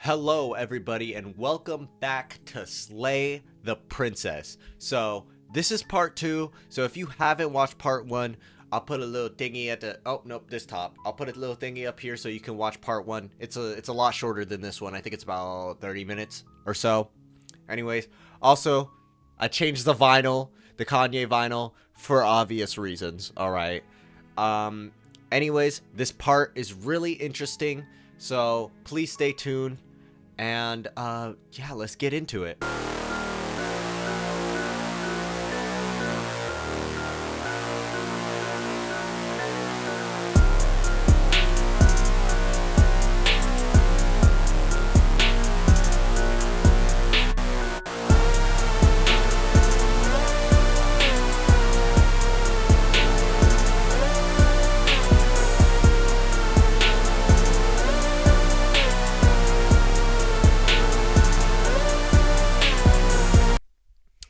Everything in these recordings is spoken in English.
Hello everybody and welcome back to Slay the Princess. So this is part 2, so if you haven't watched part 1, I'll put a little thingy at the, oh nope, this top. I'll put a little thingy up here so you can watch part 1. It's a lot shorter than this one. I think it's about 30 minutes or so. Anyways, also I changed the vinyl, the Kanye vinyl, for obvious reasons, alright. Anyways, this part is really interesting, so please stay tuned. And, yeah, let's get into it.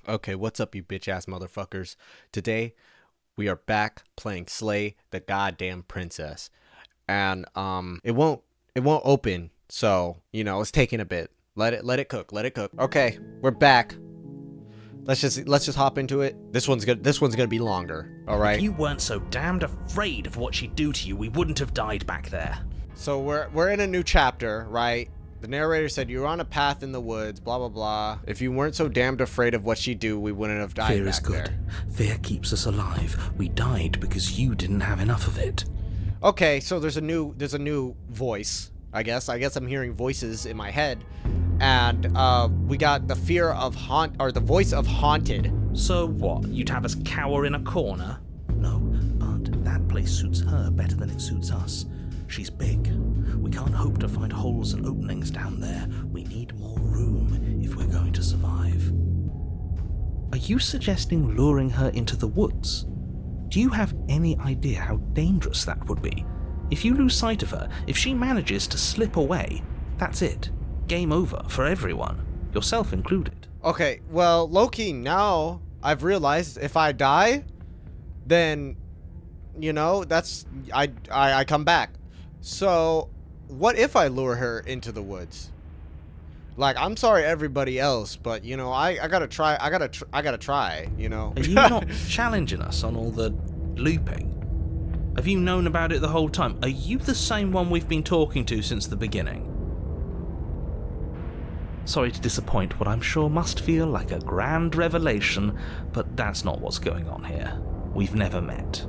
Okay, what's up, you bitch-ass motherfuckers? Today, we are back playing Slay the Goddamn Princess. And, it won't open, so, you know, it's taking a bit. Let it cook. Okay, we're back. Let's just hop into it. This one's gonna be longer, alright? If you weren't so damned afraid of what she'd do to you, we wouldn't have died back there. So, we're in a new chapter, right? The narrator said you were on a path in the woods, blah, blah, blah. If you weren't so damned afraid of what she'd do, we wouldn't have died back there. Fear is good. Fear keeps us alive. We died because you didn't have enough of it. Okay, so there's a new voice, I guess. I'm hearing voices in my head. And, we got the fear of the voice of haunted. So what? You'd have us cower in a corner? No, but that place suits her better than it suits us. She's big. We can't hope to find holes and openings down there. We need more room if we're going to survive. Are you suggesting luring her into the woods? Do you have any idea how dangerous that would be? If you lose sight of her, if she manages to slip away, that's it. Game over for everyone, yourself included. Okay, well, low-key, now I've realized if I die, then, you know, I come back. So, what if I lure her into the woods? Like, I'm sorry everybody else, but, you know, I gotta try, I gotta try, you know? Are you not challenging us on all the looping? Have you known about it the whole time? Are you the same one we've been talking to since the beginning? Sorry to disappoint what I'm sure must feel like a grand revelation, but that's not what's going on here. We've never met.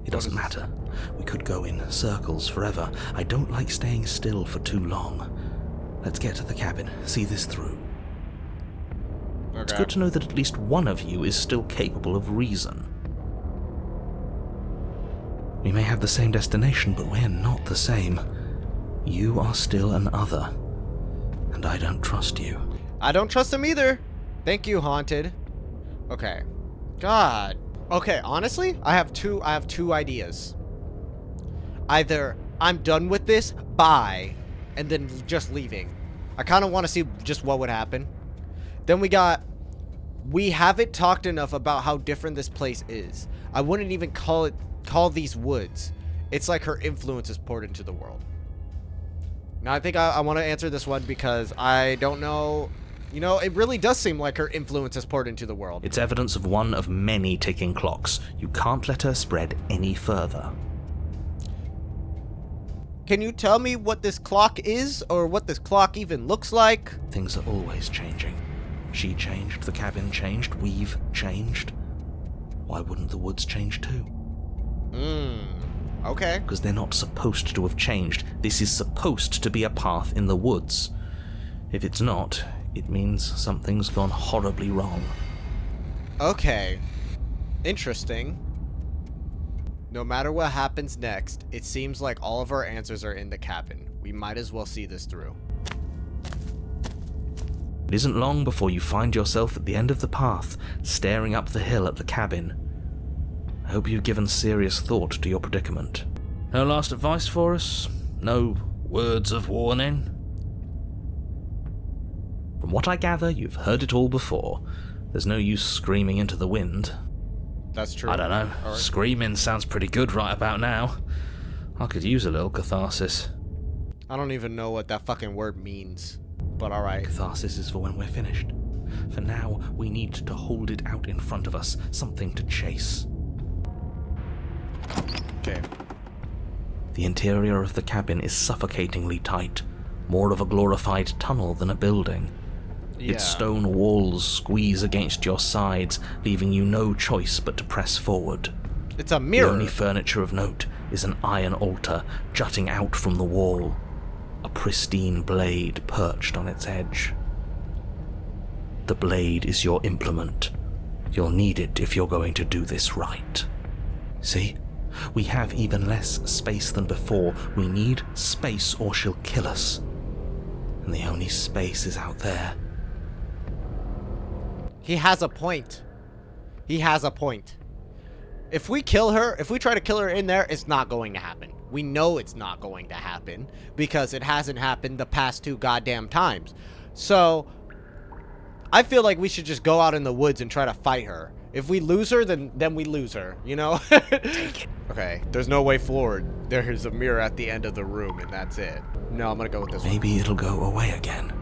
It doesn't matter. We could go in circles forever. I don't like staying still for too long. Let's get to the cabin, see this through. Okay. It's good to know that at least one of you is still capable of reason. We may have the same destination, but we're not the same. You are still an other, and I don't trust you. I don't trust him either. Thank you, Haunted. Okay. God. Okay, honestly, I have two ideas. Either I'm done with this, bye, and then just leaving. I kind of want to see just what would happen. Then we haven't talked enough about how different this place is. I wouldn't even call these woods. It's like her influence is poured into the world. Now I think I want to answer this one because I don't know. You know, it really does seem like her influence has poured into the world. It's evidence of one of many ticking clocks. You can't let her spread any further. Can you tell me what this clock is, or what this clock even looks like? Things are always changing. She changed, the cabin changed, we've changed. Why wouldn't the woods change too? Okay. Because they're not supposed to have changed. This is supposed to be a path in the woods. If it's not, it means something's gone horribly wrong. Okay. Interesting. No matter what happens next, it seems like all of our answers are in the cabin. We might as well see this through. It isn't long before you find yourself at the end of the path, staring up the hill at the cabin. I hope you've given serious thought to your predicament. No last advice for us? No words of warning? From what I gather, you've heard it all before. There's no use screaming into the wind. That's true. I don't know. Right. Screaming sounds pretty good right about now. I could use a little catharsis. I don't even know what that fucking word means. But alright. Catharsis is for when we're finished. For now, we need to hold it out in front of us, something to chase. Okay. The interior of the cabin is suffocatingly tight, more of a glorified tunnel than a building. Yeah. Its stone walls squeeze against your sides, leaving you no choice but to press forward. It's a mirror. The only furniture of note is an iron altar jutting out from the wall, a pristine blade perched on its edge. The blade is your implement. You'll need it if you're going to do this right. See? We have even less space than before. We need space or she'll kill us. And the only space is out there. He has a point. He has a point. If we kill her, if we try to kill her in there, it's not going to happen. We know it's not going to happen because it hasn't happened the past 2 goddamn times. So, I feel like we should just go out in the woods and try to fight her. If we lose her, then we lose her, you know? Take it. Okay, there's no way forward. There is a mirror at the end of the room, and that's it. No, I'm gonna go with this one. Maybe it'll go away again.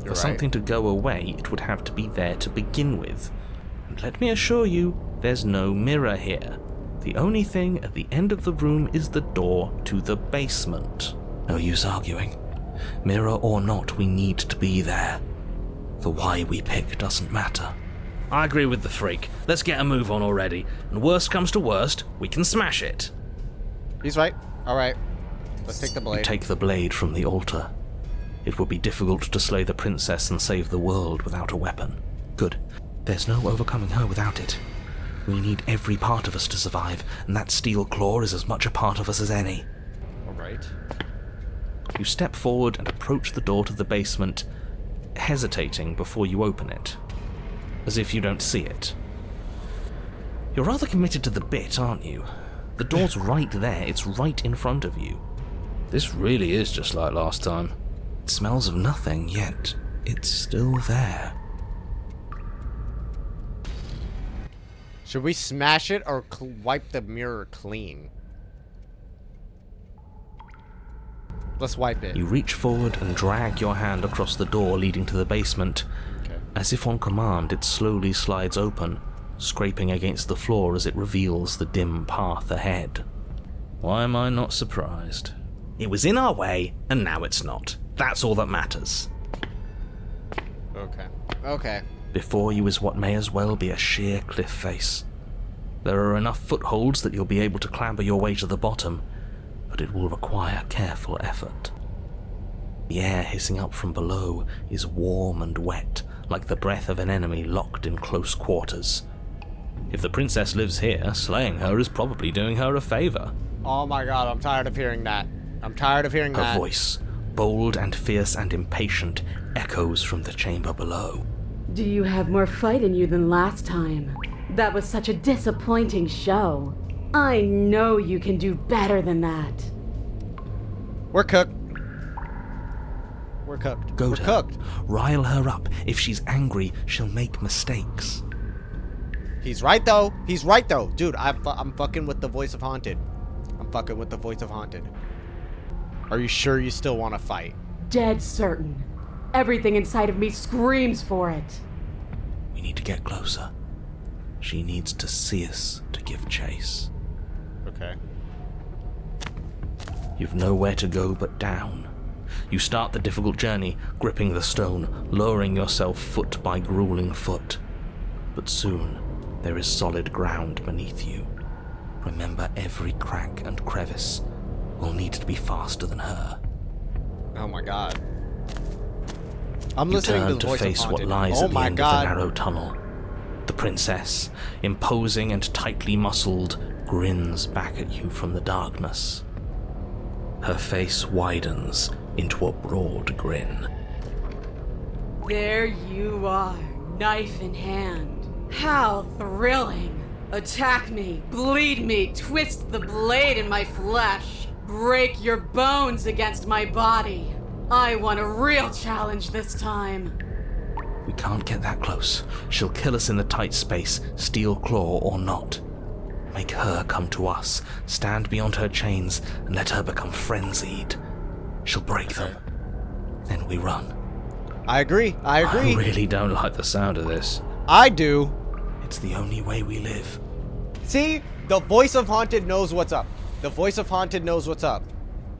You're For right. something to go away, it would have to be there to begin with. And let me assure you, there's no mirror here. The only thing at the end of the room is the door to the basement. No use arguing. Mirror or not, we need to be there. The why we pick doesn't matter. I agree with the freak. Let's get a move on already. And worst comes to worst, we can smash it. He's right. Alright. Let's take the You blade. take the blade from the altar. It would be difficult to slay the princess and save the world without a weapon. Good. There's no overcoming her without it. We need every part of us to survive, and that steel claw is as much a part of us as any. Alright. You step forward and approach the door to the basement, hesitating before you open it, as if you don't see it. You're rather committed to the bit, aren't you? The door's right there, it's right in front of you. This really is just like last time. It smells of nothing, yet it's still there. Should we smash it or wipe the mirror clean? Let's wipe it. You reach forward and drag your hand across the door leading to the basement. Okay. As if on command, it slowly slides open, scraping against the floor as it reveals the dim path ahead. Why am I not surprised? It was in our way, and now it's not. That's all that matters. Okay. Okay. Before you is what may as well be a sheer cliff face. There are enough footholds that you'll be able to clamber your way to the bottom, but it will require careful effort. The air hissing up from below is warm and wet, like the breath of an enemy locked in close quarters. If the princess lives here, slaying her is probably doing her a favor. Oh my god, I'm tired of hearing that. I'm tired of hearing Her that. voice, bold and fierce and impatient, echoes from the chamber below. Do you have more fight in you than last time? That was such a disappointing show. I know you can do better than that. We're cooked. We're cooked. Goad We're her. cooked. Rile her up. If she's angry, she'll make mistakes. He's right though. He's right though. Dude, I'm fucking with the voice of Haunted. I'm fucking with the voice of Haunted. Are you sure you still want to fight? Dead certain. Everything inside of me screams for it. We need to get closer. She needs to see us to give chase. Okay. You've nowhere to go but down. You start the difficult journey, gripping the stone, lowering yourself foot by grueling foot. But soon, there is solid ground beneath you. Remember every crack and crevice. We'll need to be faster than her. Oh my god. I'm You listening to turn the to voice face of what Haunted. lies Oh at the my end god. of the narrow tunnel. The princess, imposing and tightly muscled, grins back at you from the darkness. Her face widens into a broad grin. There you are, knife in hand. How thrilling. Attack me, bleed me, twist the blade in my flesh. Break your bones against my body. I want a real challenge this time. We can't get that close. She'll kill us in the tight space, steel claw or not. Make her come to us, stand beyond her chains, and let her become frenzied. She'll break them. Then we run. I agree. I agree. I really don't like the sound of this. I do. It's the only way we live. See? The voice of Haunted knows what's up. The voice of Haunted knows what's up.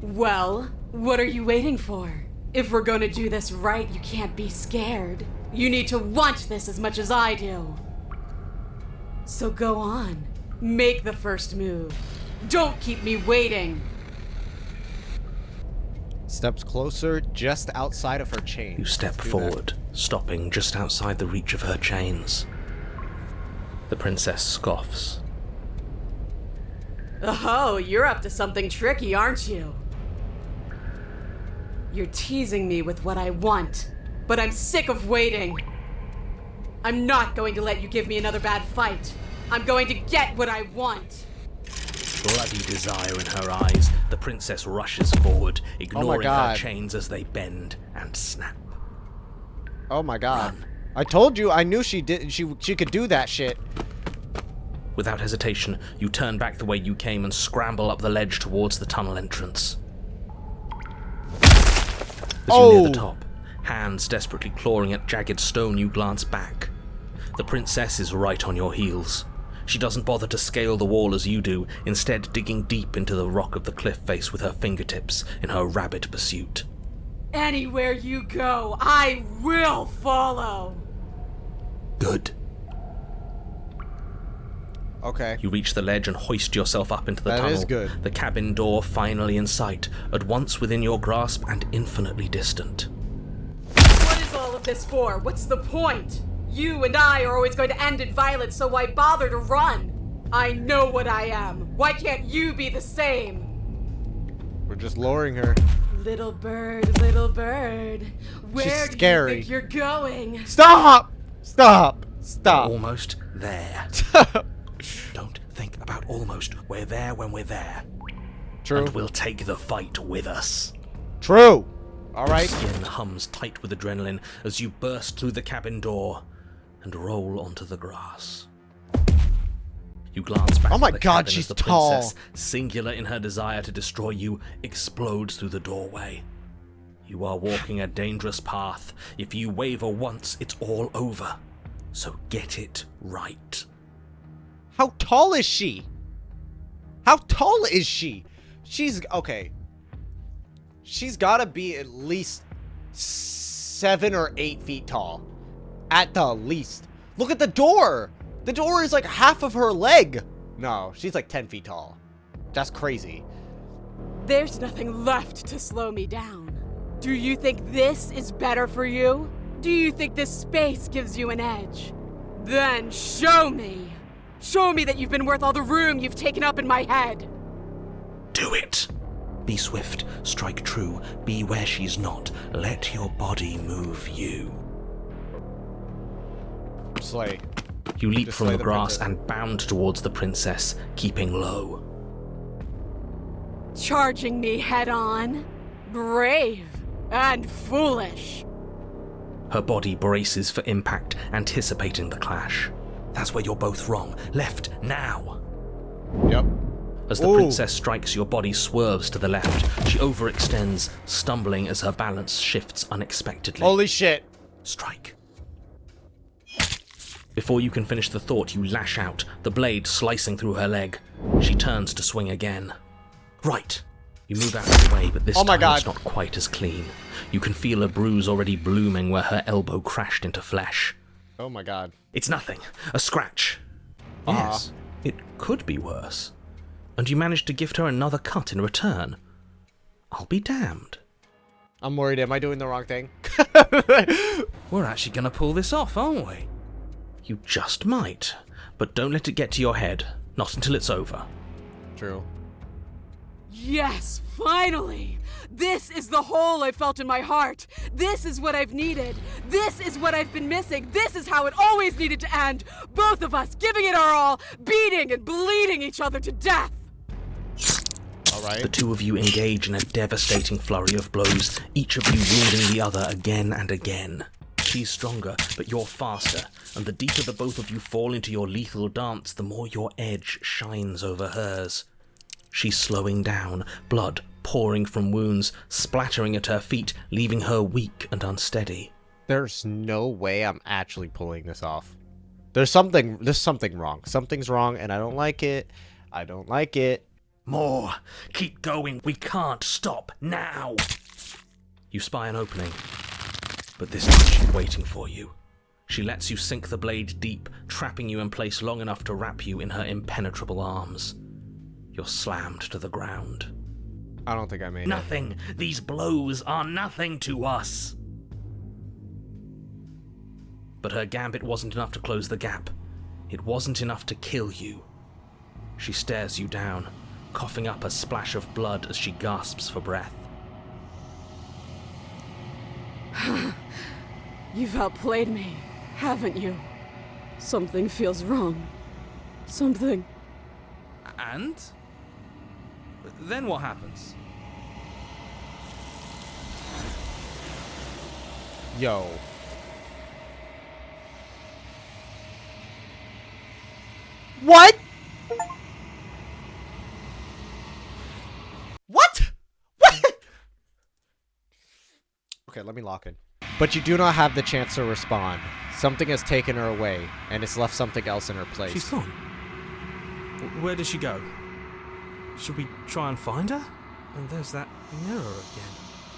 Well, what are you waiting for? If we're gonna do this right, you can't be scared. You need to want this as much as I do. So go on. Make the first move. Don't keep me waiting. Steps closer, just outside of her chain. You step forward, stopping just outside the reach of her chains. The princess scoffs. Oh, you're up to something tricky, aren't you? You're teasing me with what I want, but I'm sick of waiting. I'm not going to let you give me another bad fight. I'm going to get what I want. Bloody desire in her eyes, the princess rushes forward, ignoring her chains as they bend and snap. Oh my god. Run. I told you, I knew she did. She could do that shit. Without hesitation, you turn back the way you came and scramble up the ledge towards the tunnel entrance. As you near the top, hands desperately clawing at jagged stone, you glance back. The princess is right on your heels. She doesn't bother to scale the wall as you do, instead digging deep into the rock of the cliff face with her fingertips in her rabid pursuit. Anywhere you go, I will follow. Good. Okay. You reach the ledge and hoist yourself up into the tunnel. That is good. The cabin door finally in sight, at once within your grasp and infinitely distant. What is all of this for? What's the point? You and I are always going to end in violence, so why bother to run? I know what I am. Why can't you be the same? We're just lowering her. Little bird, where She's do scary. you think you're going? Stop! Stop! Stop. Almost there. Don't think about almost. We're there when we're there. True. And we'll take the fight with us. True. All right. Skin hums tight with adrenaline as you burst through the cabin door and roll onto the grass. You glance back. Oh my at the God, cabin she's as the tall. princess, singular in her desire to destroy you, explodes through the doorway. You are walking a dangerous path. If you waver once, it's all over. So get it right. How tall is she? How tall is she? She's okay. She's gotta be at least 7 or 8 feet tall. At the least. Look at the door. The door is like half of her leg. No, she's like 10 feet tall. That's crazy. There's nothing left to slow me down. Do you think this is better for you? Do you think this space gives you an edge? Then show me. Show me that you've been worth all the room you've taken up in my head. Do it! Be swift, strike true, be where she's not. Let your body move you. Slay. You leap Just from slay the the grass princess. and bound towards the princess, keeping low. Charging me head on. Brave and foolish. Her body braces for impact, anticipating the clash. That's where you're both wrong. Left, now! Yep. As the Ooh. princess strikes, your body swerves to the left. She overextends, stumbling as her balance shifts unexpectedly. Holy shit. Strike. Before you can finish the thought, you lash out, the blade slicing through her leg. She turns to swing again. Right. You move out of the way, but this Oh my time it's God. not quite as clean. You can feel a bruise already blooming where her elbow crashed into flesh. Oh my god. It's nothing. A scratch. Yes, it could be worse. And you managed to gift her another cut in return. I'll be damned. I'm worried. Am I doing the wrong thing? We're actually going to pull this off, aren't we? You just might. But don't let it get to your head. Not until it's over. True. Yes, finally! This is the hole I felt in my heart. This is what I've needed. This is what I've been missing. This is how it always needed to end. Both of us giving it our all, beating and bleeding each other to death. All right. The two of you engage in a devastating flurry of blows, each of you wounding the other again and again. She's stronger, but you're faster, and the deeper the both of you fall into your lethal dance, the more your edge shines over hers. She's slowing down, blood pouring from wounds, splattering at her feet, leaving her weak and unsteady. There's no way I'm actually pulling this off. There's something wrong. Something's wrong, and I don't like it. I don't like it. More! Keep going! We can't stop now! You spy an opening, but this time she's waiting for you. She lets you sink the blade deep, trapping you in place long enough to wrap you in her impenetrable arms. You're slammed to the ground. I don't think I made it. Nothing! These blows are nothing to us! But her gambit wasn't enough to close the gap. It wasn't enough to kill you. She stares you down, coughing up a splash of blood as she gasps for breath. You've outplayed me, haven't you? Something feels wrong. Something. And? Then what happens? Yo. What? What? What? Okay, let me lock in. But you do not have the chance to respond. Something has taken her away, and it's left something else in her place. She's gone. Where did she go? Should we try and find her? And there's that mirror again.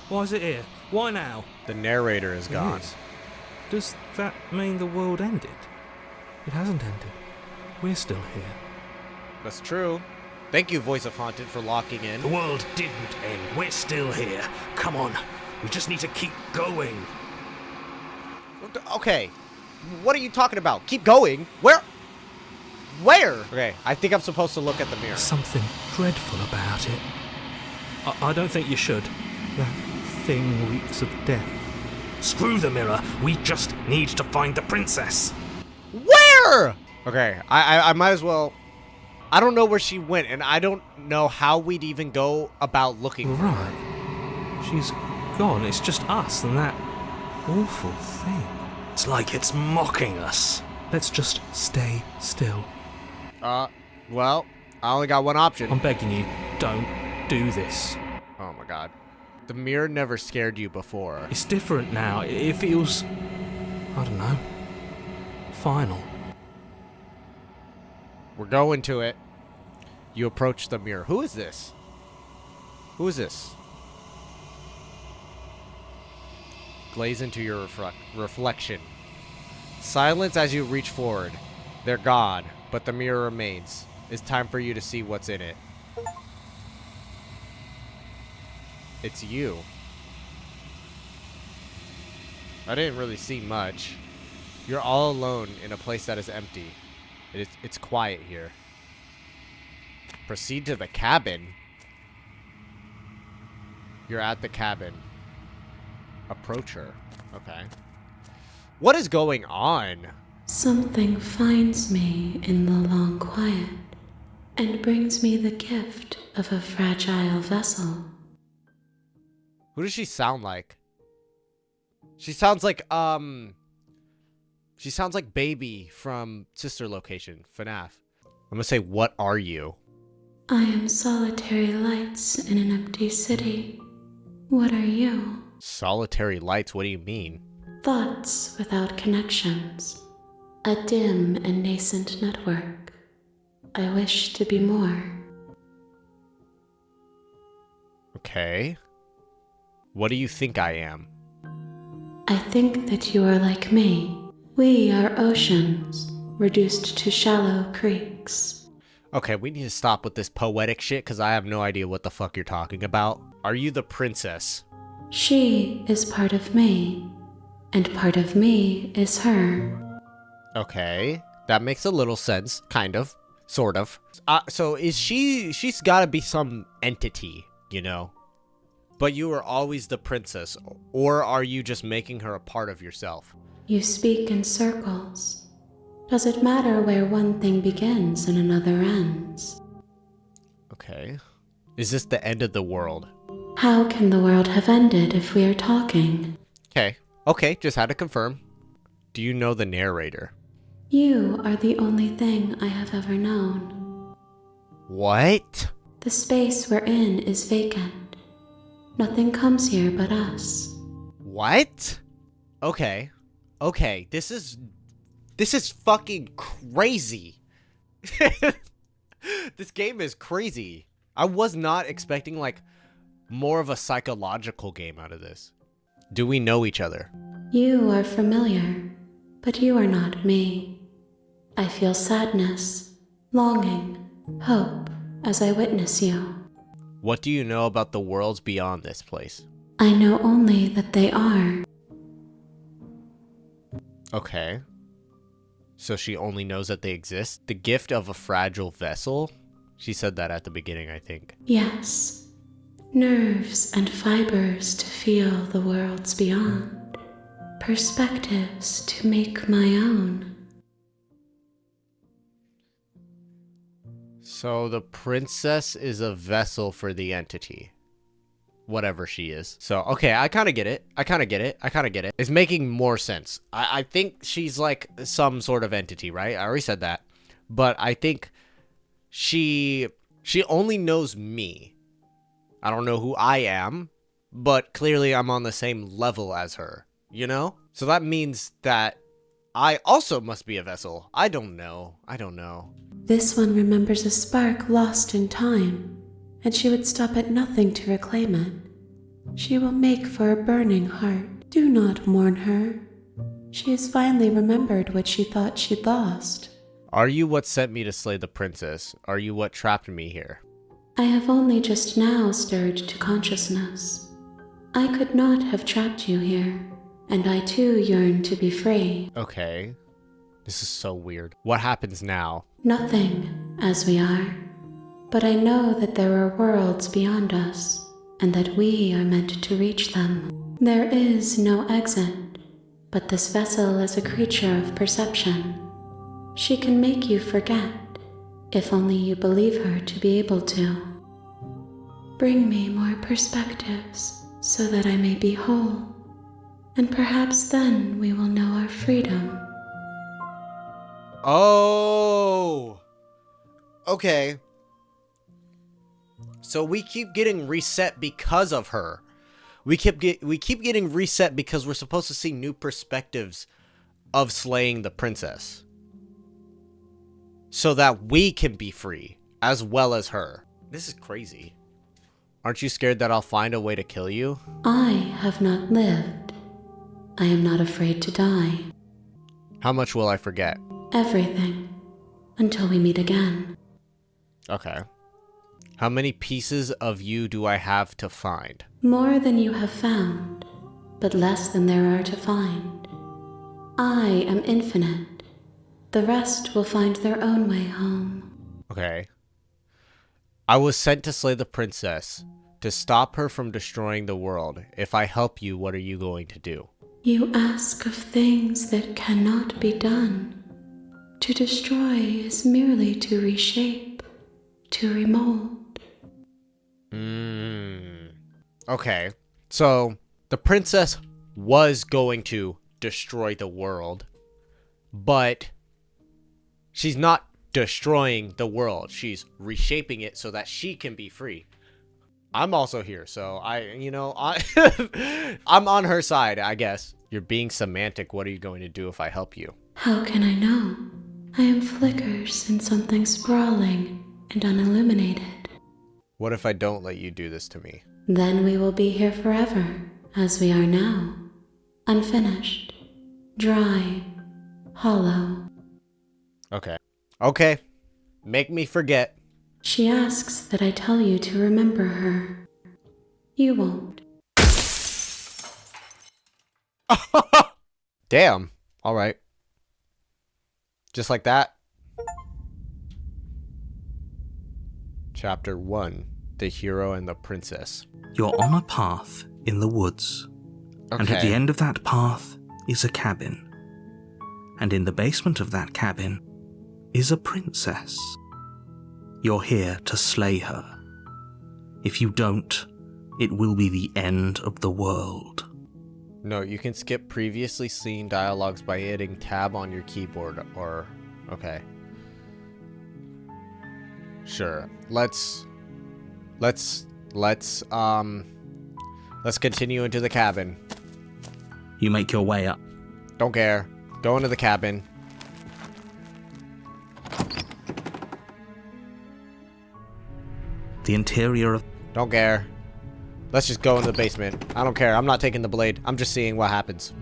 Why is it here? Why now? The narrator is gone. It is. Does that mean the world ended? It hasn't ended. We're still here. That's true. Thank you, Voice of Haunted, for locking in. The world didn't end. We're still here. Come on. We just need to keep going. Okay. What are you talking about? Keep going? Where? Where? Okay, I think I'm supposed to look at the mirror. There's something dreadful about it. I don't think you should. That thing reeks of death. Screw the mirror. We just need to find the princess. Where? Okay, I might as well. I don't know where she went, and I don't know how we'd even go about looking for her. Right. She's gone. It's just us and that awful thing. It's like it's mocking us. Let's just stay still. Well, I only got one option. I'm begging you, don't do this. Oh my god. The mirror never scared you before. It's different now. It feels, I don't know, final. We're going to it. You approach the mirror. Who is this? Who is this? Glaze into your reflection. Silence as you reach forward. They're gone, but the mirror remains. It's time for you to see what's in it. It's you. I didn't really see much. You're all alone in a place that is empty. It's quiet here. Proceed to the cabin. You're at the cabin. Approach her. Okay. What is going on? Something finds me in the long quiet and brings me the gift of a fragile vessel. Who does she sound like? She sounds like Baby from Sister Location, FNAF. I'm gonna say, what are you? I am solitary lights in an empty city. What are you? Solitary lights, what do you mean? Thoughts without connections. A dim and nascent network. I wish to be more. Okay. What do you think I am? I think that you are like me. We are oceans, reduced to shallow creeks. Okay, we need to stop with this poetic shit because I have no idea what the fuck you're talking about. Are you the princess? She is part of me, and part of me is her. Okay, that makes a little sense, kind of, sort of. So is she's gotta be some entity, you know? But you are always the princess, or are you just making her a part of yourself? You speak in circles. Does it matter where one thing begins and another ends? Okay. Is this the end of the world? How can the world have ended if we are talking? Okay, just had to confirm. Do you know the narrator? You are the only thing I have ever known. What? The space we're in is vacant. Nothing comes here but us. What? Okay. Okay, this is fucking crazy. This game is crazy. I was not expecting like more of a psychological game out of this. Do we know each other? You are familiar, but you are not me. I feel sadness, longing, hope as I witness you. What do you know about the worlds beyond this place? I know only that they are. Okay. So she only knows that they exist? The gift of a fragile vessel? She said that at the beginning, I think. Yes, nerves and fibers to feel the worlds beyond, perspectives to make my own. So the princess is a vessel for the entity. Whatever she is. So, okay, I kind of get it. I kind of get it. It's making more sense. I think she's like some sort of entity, right? I already said that. But I think she only knows me. I don't know who I am, but clearly I'm on the same level as her, you know? So that means that I also must be a vessel. I don't know. This one remembers a spark lost in time, and she would stop at nothing to reclaim it. She will make for a burning heart. Do not mourn her. She has finally remembered what she thought she'd lost. Are you what sent me to slay the princess? Are you what trapped me here? I have only just now stirred to consciousness. I could not have trapped you here, and I too yearn to be free. Okay. This is so weird. What happens now? Nothing, as we are. But I know that there are worlds beyond us, and that we are meant to reach them. There is no exit, but this vessel is a creature of perception. She can make you forget, if only you believe her to be able to. Bring me more perspectives, so that I may be whole, and perhaps then we will know our freedom. Oh! Okay. So we keep getting reset because of her. We keep getting reset because we're supposed to see new perspectives of slaying the princess. So that we can be free, as well as her. This is crazy. Aren't you scared that I'll find a way to kill you? I have not lived. I am not afraid to die. How much will I forget? Everything. Until we meet again. Okay. How many pieces of you do I have to find? More than you have found, but less than there are to find. I am infinite. The rest will find their own way home. Okay. I was sent to slay the princess, to stop her from destroying the world. If I help you, what are you going to do? You ask of things that cannot be done. To destroy is merely to reshape, to remold. Okay. So, the princess was going to destroy the world, but she's not destroying the world. She's reshaping it so that she can be free. I'm also here, so I'm on her side, I guess. You're being semantic. What are you going to do if I help you? How can I know? I am flickers in something sprawling and unilluminated. What if I don't let you do this to me? Then we will be here forever, as we are now. Unfinished, dry, hollow. Okay. Okay. Make me forget. She asks that I tell you to remember her. You won't. Damn. All right. Just like that. Chapter 1. The Hero and the Princess. You're on a path in the woods, and at the end of that path is a cabin. And in the basement of that cabin is a princess. You're here to slay her. If you don't, it will be the end of the world. No, you can skip previously seen dialogues by hitting tab on your keyboard or... Okay. Sure. Let's Let's continue into the cabin. You make your way up. Don't care. Go into the cabin. The interior of... Don't care. Let's just go into the basement. I don't care. I'm not taking the blade. I'm just seeing what happens.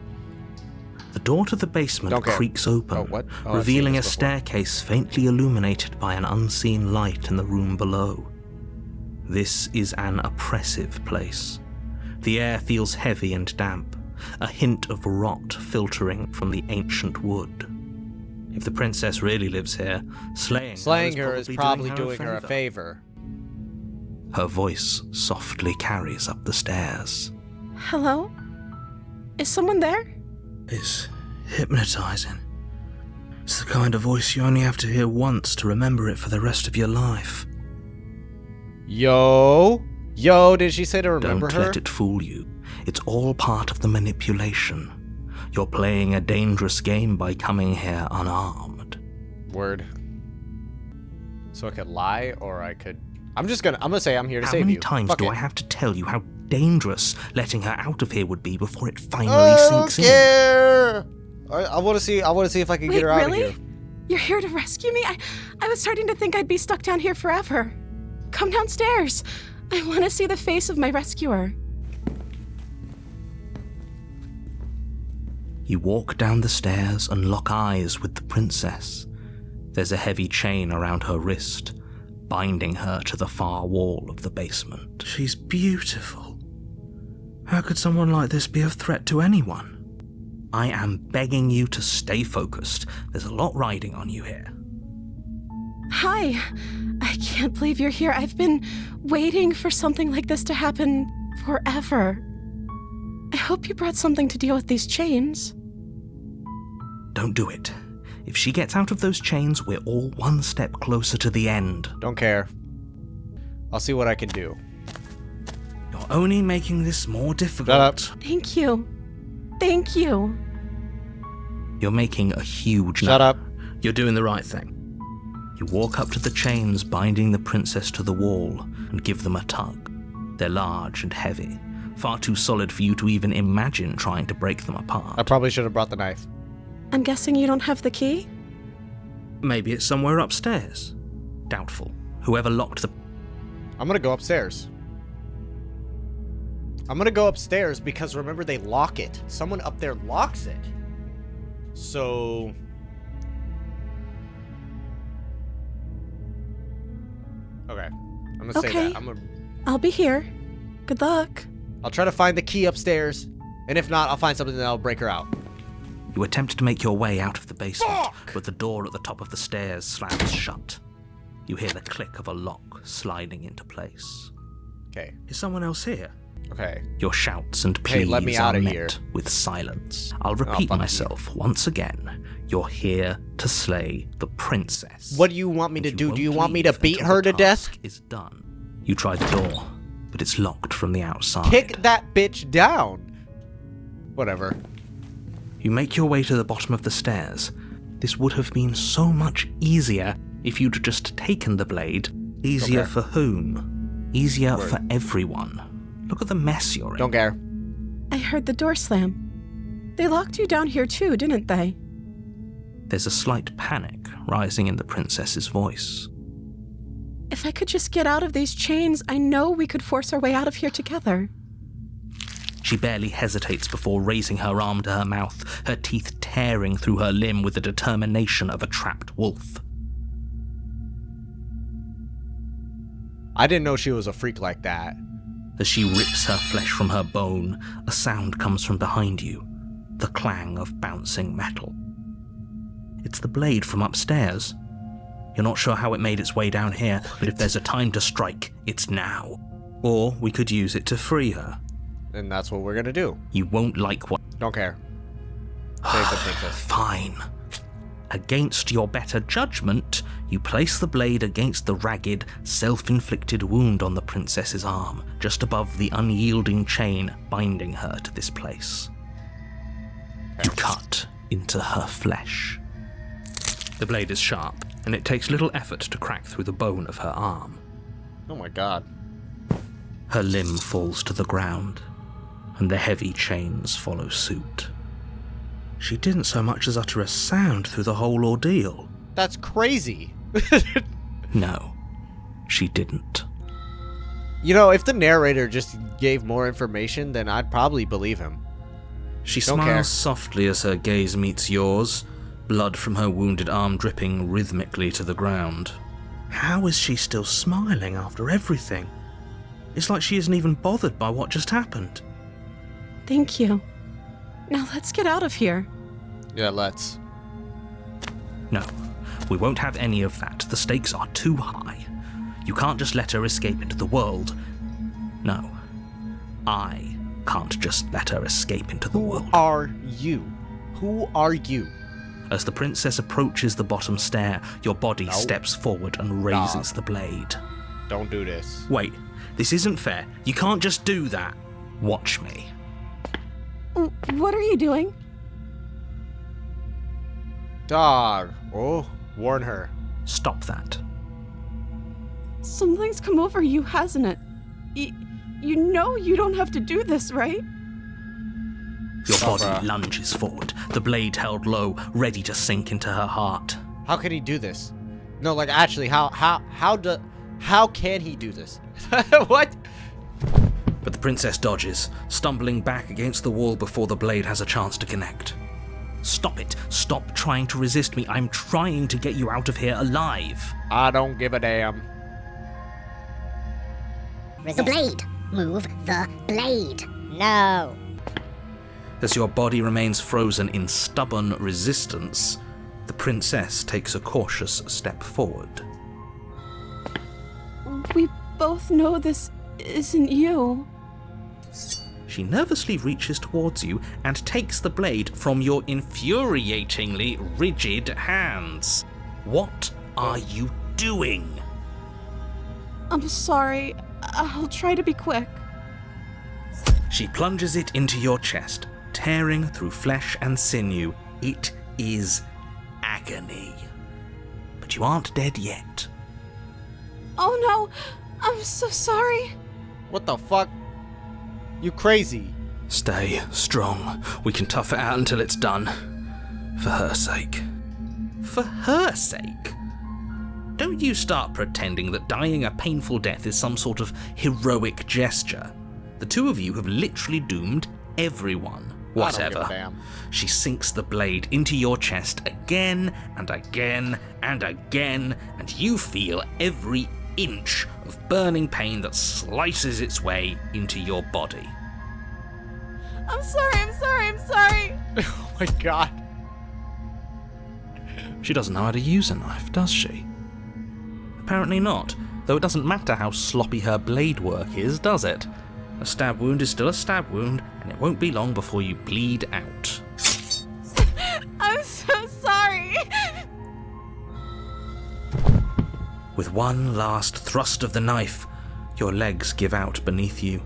The door to the basement Don't care. creaks open, Oh, what? Oh, I've revealing seen a this before. staircase faintly illuminated by an unseen light in the room below. This is an oppressive place. The air feels heavy and damp, a hint of rot filtering from the ancient wood. If the princess really lives here, slaying her is probably doing her a favor. Her voice softly carries up the stairs. Hello? Is someone there? It's hypnotizing. It's the kind of voice you only have to hear once to remember it for the rest of your life. Yo, did she say to remember Don't her? let it fool you. It's all part of the manipulation. You're playing a dangerous game by coming here unarmed. Word. So I could lie, or I could... I'm gonna say I'm here to How save many you. times Fuck do it. I have to tell you how dangerous letting her out of here would be before it finally I don't sinks in? care. I want to see if I can Wait, get her out really? of here. You're here to rescue me? I was starting to think I'd be stuck down here forever. Come downstairs. I want to see the face of my rescuer. You walk down the stairs and lock eyes with the princess. There's a heavy chain around her wrist, binding her to the far wall of the basement. She's beautiful. How could someone like this be a threat to anyone? I am begging you to stay focused. There's a lot riding on you here. Hi. I can't believe you're here. I've been waiting for something like this to happen forever. I hope you brought something to deal with these chains. Don't do it. If she gets out of those chains, we're all one step closer to the end. Don't care. I'll see what I can do. You're only making this more difficult. Shut up. Thank you. Thank you. You're making a huge Shut up. You're doing the right thing. You walk up to the chains binding the princess to the wall and give them a tug. They're large and heavy, far too solid for you to even imagine trying to break them apart. I probably should have brought the knife. I'm guessing you don't have the key? Maybe it's somewhere upstairs. Doubtful. Whoever locked the... I'm gonna go upstairs. I'm gonna go upstairs because remember they lock it. Someone up there locks it. So... Okay. I'm gonna say Okay. that. I'll be here. Good luck. I'll try to find the key upstairs. And if not, I'll find something that'll break her out. You attempt to make your way out of the basement, Fuck! but the door at the top of the stairs slams shut. You hear the click of a lock sliding into place. Okay. Is someone else here? Okay. Your shouts and Hey, pleas let me are outta met here. with silence. I'll repeat fuck you. myself once again. You're here to slay the princess. What do you want me to And do? Do you won't want me to leave beat until her the to death? task is done. You try the door, but it's locked from the outside. Kick that bitch down. Whatever. You make your way to the bottom of the stairs. This would have been so much easier if you'd just taken the blade. Easier Okay. for whom? Easier Word. for everyone. Look at the mess you're in. Don't care. I heard the door slam. They locked you down here too, didn't they? There's a slight panic rising in the princess's voice. If I could just get out of these chains, I know we could force our way out of here together. She barely hesitates before raising her arm to her mouth, her teeth tearing through her limb with the determination of a trapped wolf. I didn't know she was a freak like that. As she rips her flesh from her bone, a sound comes from behind you, the clang of bouncing metal. It's the blade from upstairs. You're not sure how it made its way down here, but if there's a time to strike, it's now. Or we could use it to free her. And that's what we're gonna do. You won't like what... Don't care. Save the princess. Fine. Against your better judgment, you place the blade against the ragged, self-inflicted wound on the princess's arm, just above the unyielding chain binding her to this place. You cut into her flesh. The blade is sharp, and it takes little effort to crack through the bone of her arm. Oh my god. Her limb falls to the ground, and the heavy chains follow suit. She didn't so much as utter a sound through the whole ordeal. That's crazy. No, she didn't. You know, if the narrator just gave more information, then I'd probably believe him. She Don't smiles care. softly as her gaze meets yours, blood from her wounded arm dripping rhythmically to the ground. How is she still smiling after everything? It's like she isn't even bothered by what just happened. Thank you. Now let's get out of here. Yeah, let's. No, we won't have any of that. The stakes are too high. You can't just let her escape into the world. No, I can't just let her escape into the world. Who are you? Who are you? As the princess approaches the bottom stair, your body No. steps forward and raises the blade. Don't do this. Wait, this isn't fair. You can't just do that. Watch me. What are you doing? Dog. Oh, warn her. Stop that. Something's come over you, hasn't it? You know you don't have to do this, right? Your body Bruh. lunges forward, the blade held low, ready to sink into her heart. How can he do this? No, like actually, how can he do this? What? But the princess dodges, stumbling back against the wall before the blade has a chance to connect. Stop it. Stop trying to resist me. I'm trying to get you out of here alive. I don't give a damn. The blade. Move the blade. No. As your body remains frozen in stubborn resistance, the princess takes a cautious step forward. We both know this isn't you. She nervously reaches towards you and takes the blade from your infuriatingly rigid hands. What are you doing? I'm sorry. I'll try to be quick. She plunges it into your chest, tearing through flesh and sinew. It is agony. But you aren't dead yet. Oh no! I'm so sorry. What the fuck? You crazy? Stay strong. We can tough it out until it's done. For her sake. For her sake? Don't you start pretending that dying a painful death is some sort of heroic gesture. The two of you have literally doomed everyone. I don't give a Whatever. damn. She sinks the blade into your chest again and again and again, and you feel every inch of burning pain that slices its way into your body. I'm sorry. Oh my god. She doesn't know how to use a knife, does she? Apparently not, though it doesn't matter how sloppy her blade work is, does it? A stab wound is still a stab wound, and it won't be long before you bleed out. I'm so sorry. With one last thrust of the knife, your legs give out beneath you.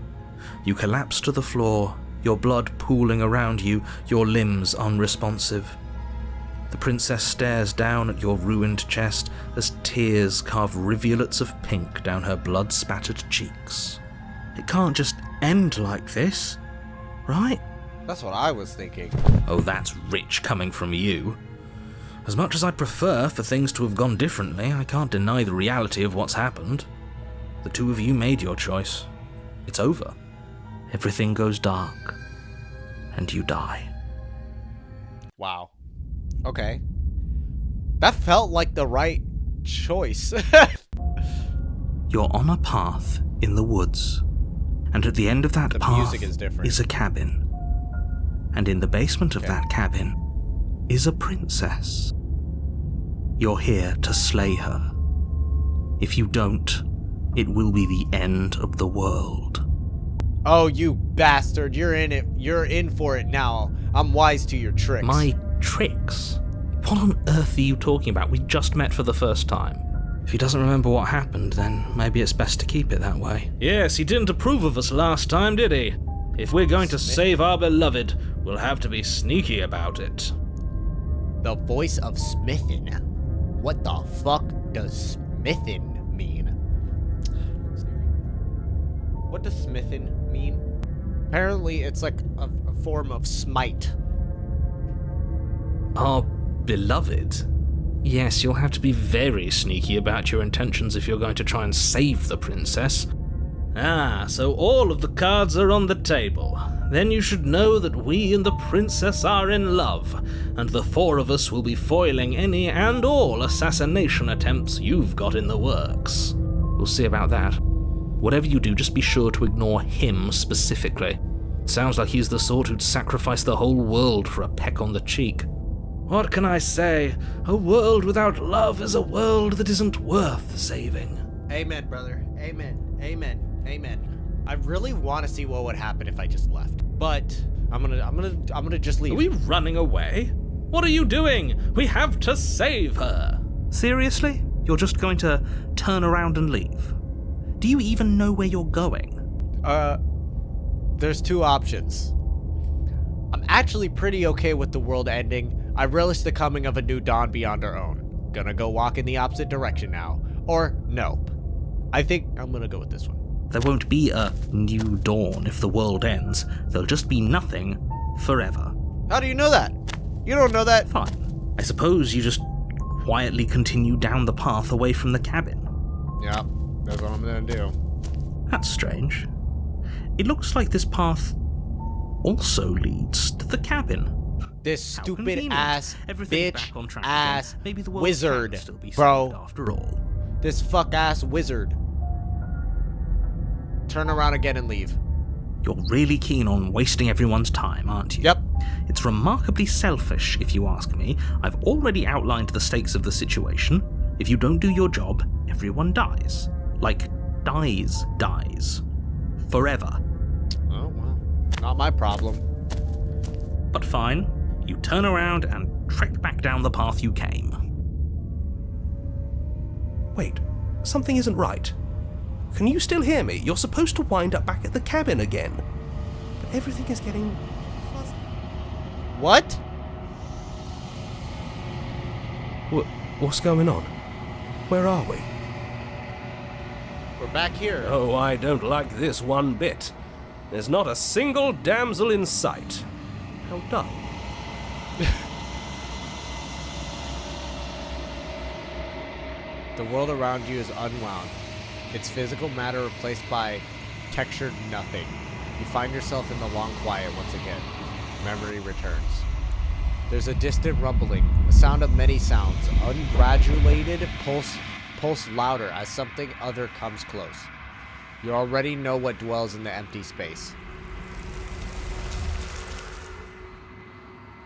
You collapse to the floor, your blood pooling around you, your limbs unresponsive. The princess stares down at your ruined chest as tears carve rivulets of pink down her blood-spattered cheeks. It can't just end like this, right? That's what I was thinking. Oh, that's rich coming from you. As much as I'd prefer for things to have gone differently, I can't deny the reality of what's happened. The two of you made your choice. It's over. Everything goes dark, and you die. Wow. Okay. That felt like the right choice. You're on a path in the woods, and at the end of that The path music is different. a cabin. And in the basement of that cabin is a princess. You're here to slay her. If you don't, it will be the end of the world. Oh, you bastard. You're in it. You're in for it now. I'm wise to your tricks. My tricks? What on earth are you talking about? We just met for the first time. If he doesn't remember what happened, then maybe it's best to keep it that way. Yes, he didn't approve of us last time, did he? If we're going to save our beloved, we'll have to be sneaky about it. The voice of Smithin. What the fuck does Smithin mean? What does Smithin mean? Apparently, it's like a form of smite. Our beloved? Yes, you'll have to be very sneaky about your intentions if you're going to try and save the princess. Ah, so all of the cards are on the table. Then you should know that we and the princess are in love, and the four of us will be foiling any and all assassination attempts you've got in the works. We'll see about that. Whatever you do, just be sure to ignore him specifically. It sounds like he's the sort who'd sacrifice the whole world for a peck on the cheek. What can I say? A world without love is a world that isn't worth saving. Amen, brother. Amen. Amen. Amen. I really want to see what would happen if I just left, but I'm gonna just leave. Are we running away? What are you doing? We have to save her. Seriously? You're just going to turn around and leave? Do you even know where you're going? There's two options. I'm actually pretty okay with the world ending. I relish the coming of a new dawn beyond our own. Gonna go walk in the opposite direction now. Or nope. I think I'm gonna go with this one. There won't be a new dawn if the world ends. There'll just be nothing forever. How do you know that? You don't know that. Fine. I suppose you just quietly continue down the path away from the cabin. Yeah, that's what I'm gonna do. That's strange. It looks like this path also leads to the cabin. This How stupid convenient. ass Everything's bitch back on track ass again. Maybe the world wizard, can still be bro. saved after all. This fuck ass wizard. Turn around again and leave. You're really keen on wasting everyone's time, aren't you? Yep. It's remarkably selfish, if you ask me. I've already outlined the stakes of the situation. If you don't do your job, everyone dies. Like, dies. Forever. Oh, well. Not my problem. But fine, you turn around and trek back down the path you came. Wait, something isn't right. Can you still hear me? You're supposed to wind up back at the cabin again. But everything is getting fuzzy. What? What's going on? Where are we? We're back here. Oh, I don't like this one bit. There's not a single damsel in sight. How dull. The world around you is unwound. Its physical matter replaced by textured nothing. You find yourself in the long quiet once again. Memory returns. There's a distant rumbling, a sound of many sounds, ungradulated, pulse louder as something other comes close. You already know what dwells in the empty space.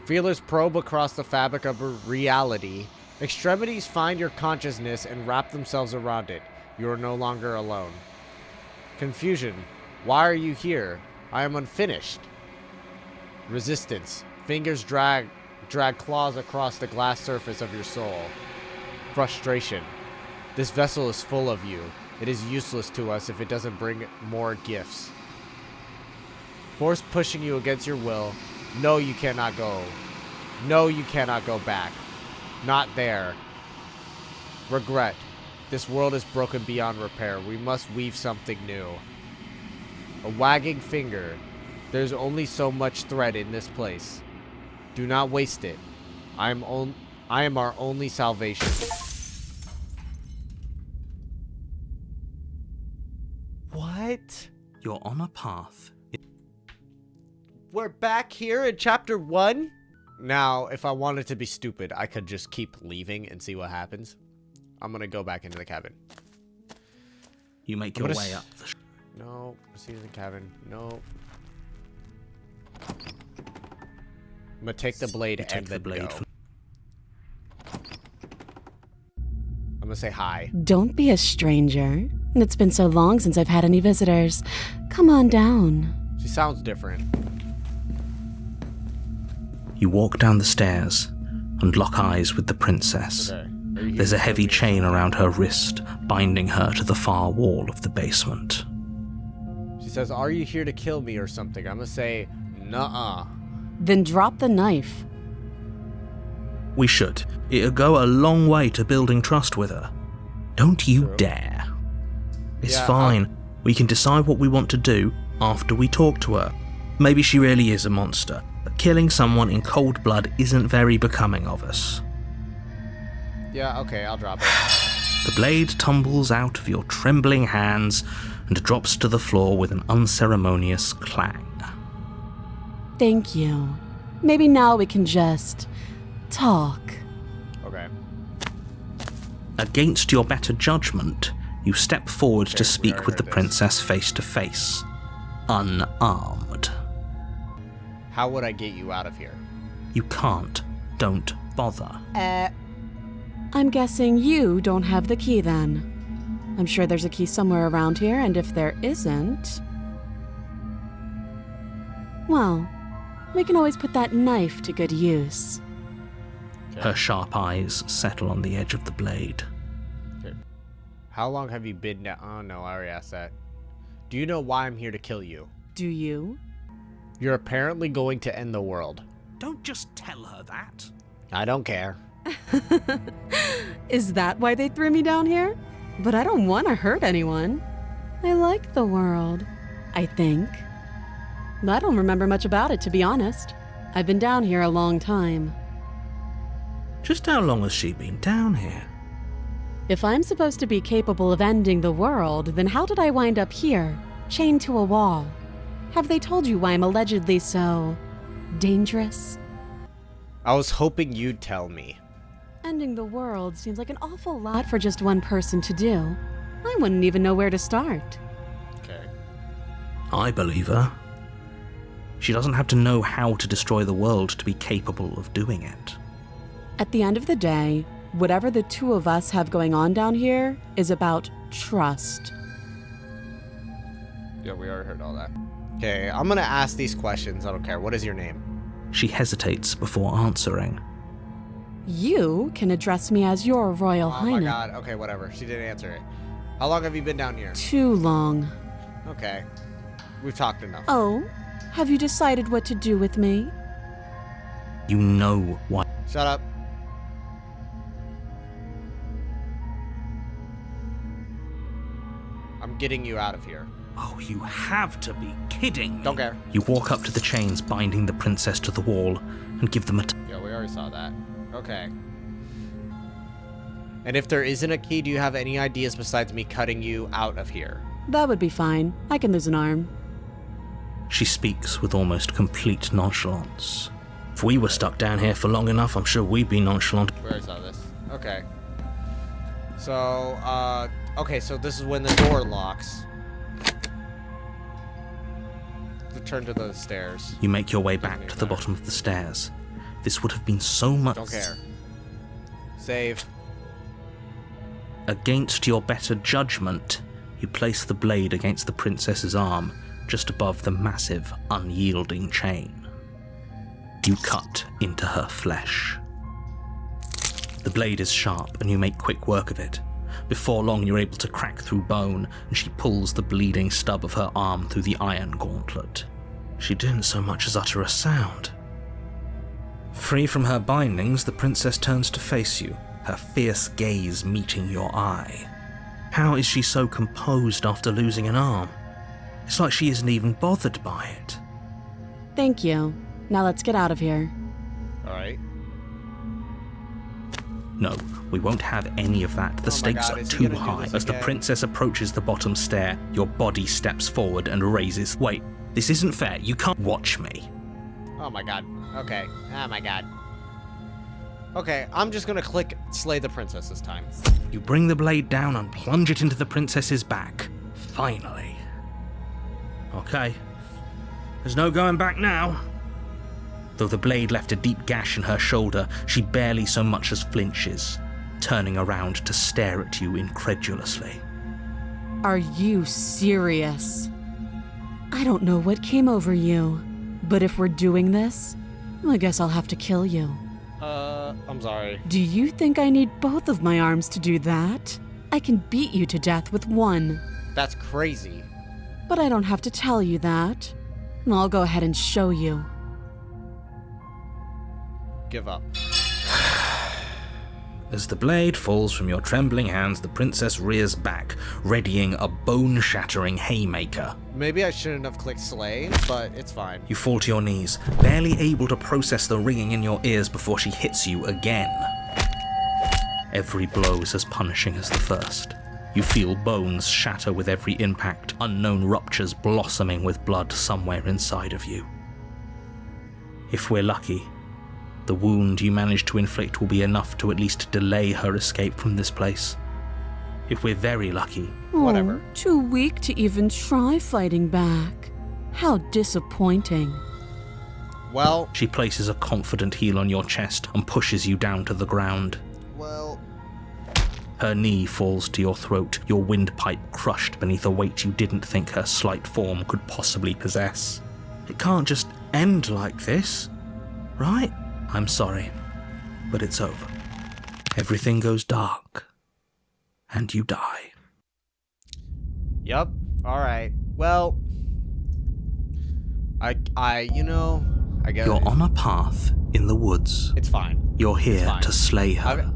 Feelers probe across the fabric of reality. Extremities find your consciousness and wrap themselves around it. You are no longer alone. Confusion. Why are you here? I am unfinished. Resistance. Fingers drag claws across the glass surface of your soul. Frustration. This vessel is full of you. It is useless to us if it doesn't bring more gifts. Force pushing you against your will. No, you cannot go. No, you cannot go back. Not there. Regret. This world is broken beyond repair. We must weave something new. A wagging finger. There's only so much thread in this place. Do not waste it. I am our only salvation. What? You're on a path. We're back here in chapter 1? Now, if I wanted to be stupid, I could just keep leaving and see what happens. I'm gonna go back into the cabin. You make your way up the... No, see the cabin. No. I'm gonna take the blade and then go. I'm gonna say hi. Don't be a stranger. It's been so long since I've had any visitors. Come on down. She sounds different. You walk down the stairs and lock eyes with the princess. Okay. There's a heavy chain around her wrist, binding her to the far wall of the basement. She says, "Are you here to kill me or something?" I'm gonna say, "Nuh-uh." Then drop the knife. We should. It'll go a long way to building trust with her. Don't you True. dare. It's Yeah, fine. We can decide what we want to do after we talk to her. Maybe she really is a monster, but killing someone in cold blood isn't very becoming of us. Yeah, okay, I'll drop it. The blade tumbles out of your trembling hands and drops to the floor with an unceremonious clang. Thank you. Maybe now we can just talk. Okay. Against your better judgment, you step forward to we speak already with the heard this. princess face to face, unarmed. How would I get you out of here? You can't. Don't bother. I'm guessing you don't have the key then. I'm sure there's a key somewhere around here, and if there isn't... well, we can always put that knife to good use. Her sharp eyes settle on the edge of the blade. Okay. How long have you been down? Oh no, I already asked that. Do you know why I'm here to kill you? Do you? You're apparently going to end the world. Don't just tell her that. I don't care. Is that why they threw me down here? But I don't want to hurt anyone. I like the world, I think. I don't remember much about it, to be honest. I've been down here a long time. Just how long has she been down here? If I'm supposed to be capable of ending the world, then how did I wind up here, chained to a wall? Have they told you why I'm allegedly so... dangerous? I was hoping you'd tell me. Ending the world seems like an awful lot for just one person to do. I wouldn't even know where to start. Okay. I believe her. She doesn't have to know how to destroy the world to be capable of doing it. At the end of the day, whatever the two of us have going on down here is about trust. Yeah, we already heard all that. Okay, I'm gonna ask these questions. I don't care. What is your name? She hesitates before answering. You can address me as your Royal Oh Highness. my god. Okay, whatever. She didn't answer it. How long have you been down here? Too long. Okay. We've talked enough. Oh, have you decided what to do with me? You know why. Shut up. I'm getting you out of here. Oh, you have to be kidding. Don't care. You walk up to the chains binding the princess to the wall and give them a Yeah, we already saw that. Okay. And if there isn't a key, do you have any ideas besides me cutting you out of here? That would be fine. I can lose an arm. She speaks with almost complete nonchalance. If we were stuck down here for long enough, I'm sure we'd be nonchalant. We already saw this. Okay. So, okay, so this is when the door locks. Return to the stairs. You make your way back to the bottom of the stairs. This would have been so much... Don't care. Save. Against your better judgment, you place the blade against the princess's arm, just above the massive, unyielding chain. You cut into her flesh. The blade is sharp, and you make quick work of it. Before long, you're able to crack through bone, and she pulls the bleeding stub of her arm through the iron gauntlet. She didn't so much as utter a sound. Free from her bindings, the princess turns to face you, her fierce gaze meeting your eye. How is she so composed after losing an arm? It's like she isn't even bothered by it. Thank you. Now let's get out of here. Alright. No, we won't have any of that. The stakes God, are is he too gonna do high. this As the again? princess approaches the bottom stair, your body steps forward and raises... Wait, this isn't fair. You can't watch me. Oh my god. Okay. Oh my god. Okay, I'm just gonna click slay the princess this time. You bring the blade down and plunge it into the princess's back. Finally. Okay. There's no going back now. Though the blade left a deep gash in her shoulder, she barely so much as flinches, turning around to stare at you incredulously. Are you serious? I don't know what came over you, but if we're doing this, I guess I'll have to kill you. I'm sorry. Do you think I need both of my arms to do that? I can beat you to death with one. That's crazy. But I don't have to tell you that. I'll go ahead and show you. Give up. As the blade falls from your trembling hands, the princess rears back, readying a bone-shattering haymaker. Maybe I shouldn't have clicked slay, but it's fine. You fall to your knees, barely able to process the ringing in your ears before she hits you again. Every blow is as punishing as the first. You feel bones shatter with every impact, unknown ruptures blossoming with blood somewhere inside of you. If we're lucky, the wound you manage to inflict will be enough to at least delay her escape from this place. If we're very lucky, Whatever. Oh, too weak to even try fighting back. How disappointing. Well, she places a confident heel on your chest and pushes you down to the ground. well, Her knee falls to your throat, your windpipe crushed beneath a weight you didn't think her slight form could possibly possess. It can't just end like this, right? I'm sorry, but it's over. Everything goes dark, and you die. Yep. All right. Well, I guess You're on a path in the woods. it's fine. You're here fine. to slay her. Okay.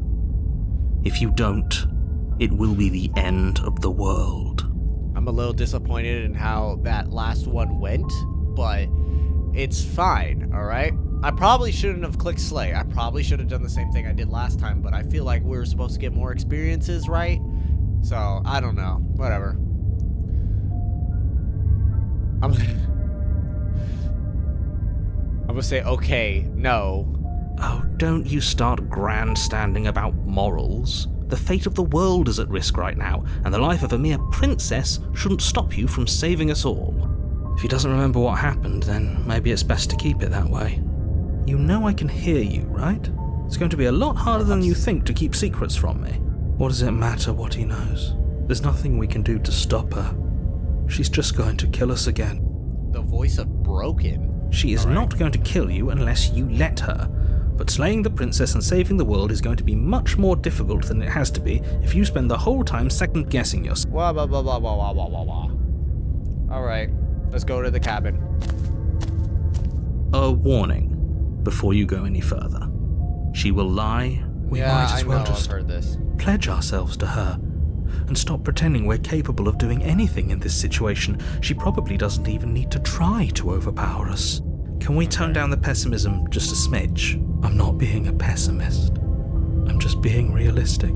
If you don't, it will be the end of the world. I'm a little disappointed in how that last one went, but it's fine, all right? I probably shouldn't have clicked slay. I probably should have done the same thing I did last time, but I feel like we were supposed to get more experiences, right? So, I don't know. Whatever. I'm gonna say, okay, no. Oh, don't you start grandstanding about morals. The fate of the world is at risk right now, and the life of a mere princess shouldn't stop you from saving us all. If he doesn't remember what happened, then maybe it's best to keep it that way. You know I can hear you, right? It's going to be a lot harder than you think to keep secrets from me. What does it matter what he knows? There's nothing we can do to stop her. She's just going to kill us again. The voice of Broken. She is All right. not going to kill you unless you let her. But slaying the princess and saving the world is going to be much more difficult than it has to be if you spend the whole time second-guessing yourself. Wah, blah, blah, blah, blah, blah, blah, blah. All right, let's go to the cabin. A warning before you go any further. She will lie. We might as well just I've heard this. pledge ourselves to her and stop pretending we're capable of doing anything in this situation. She probably doesn't even need to try to overpower us. Can we tone down the pessimism just a smidge? I'm not being a pessimist. I'm just being realistic.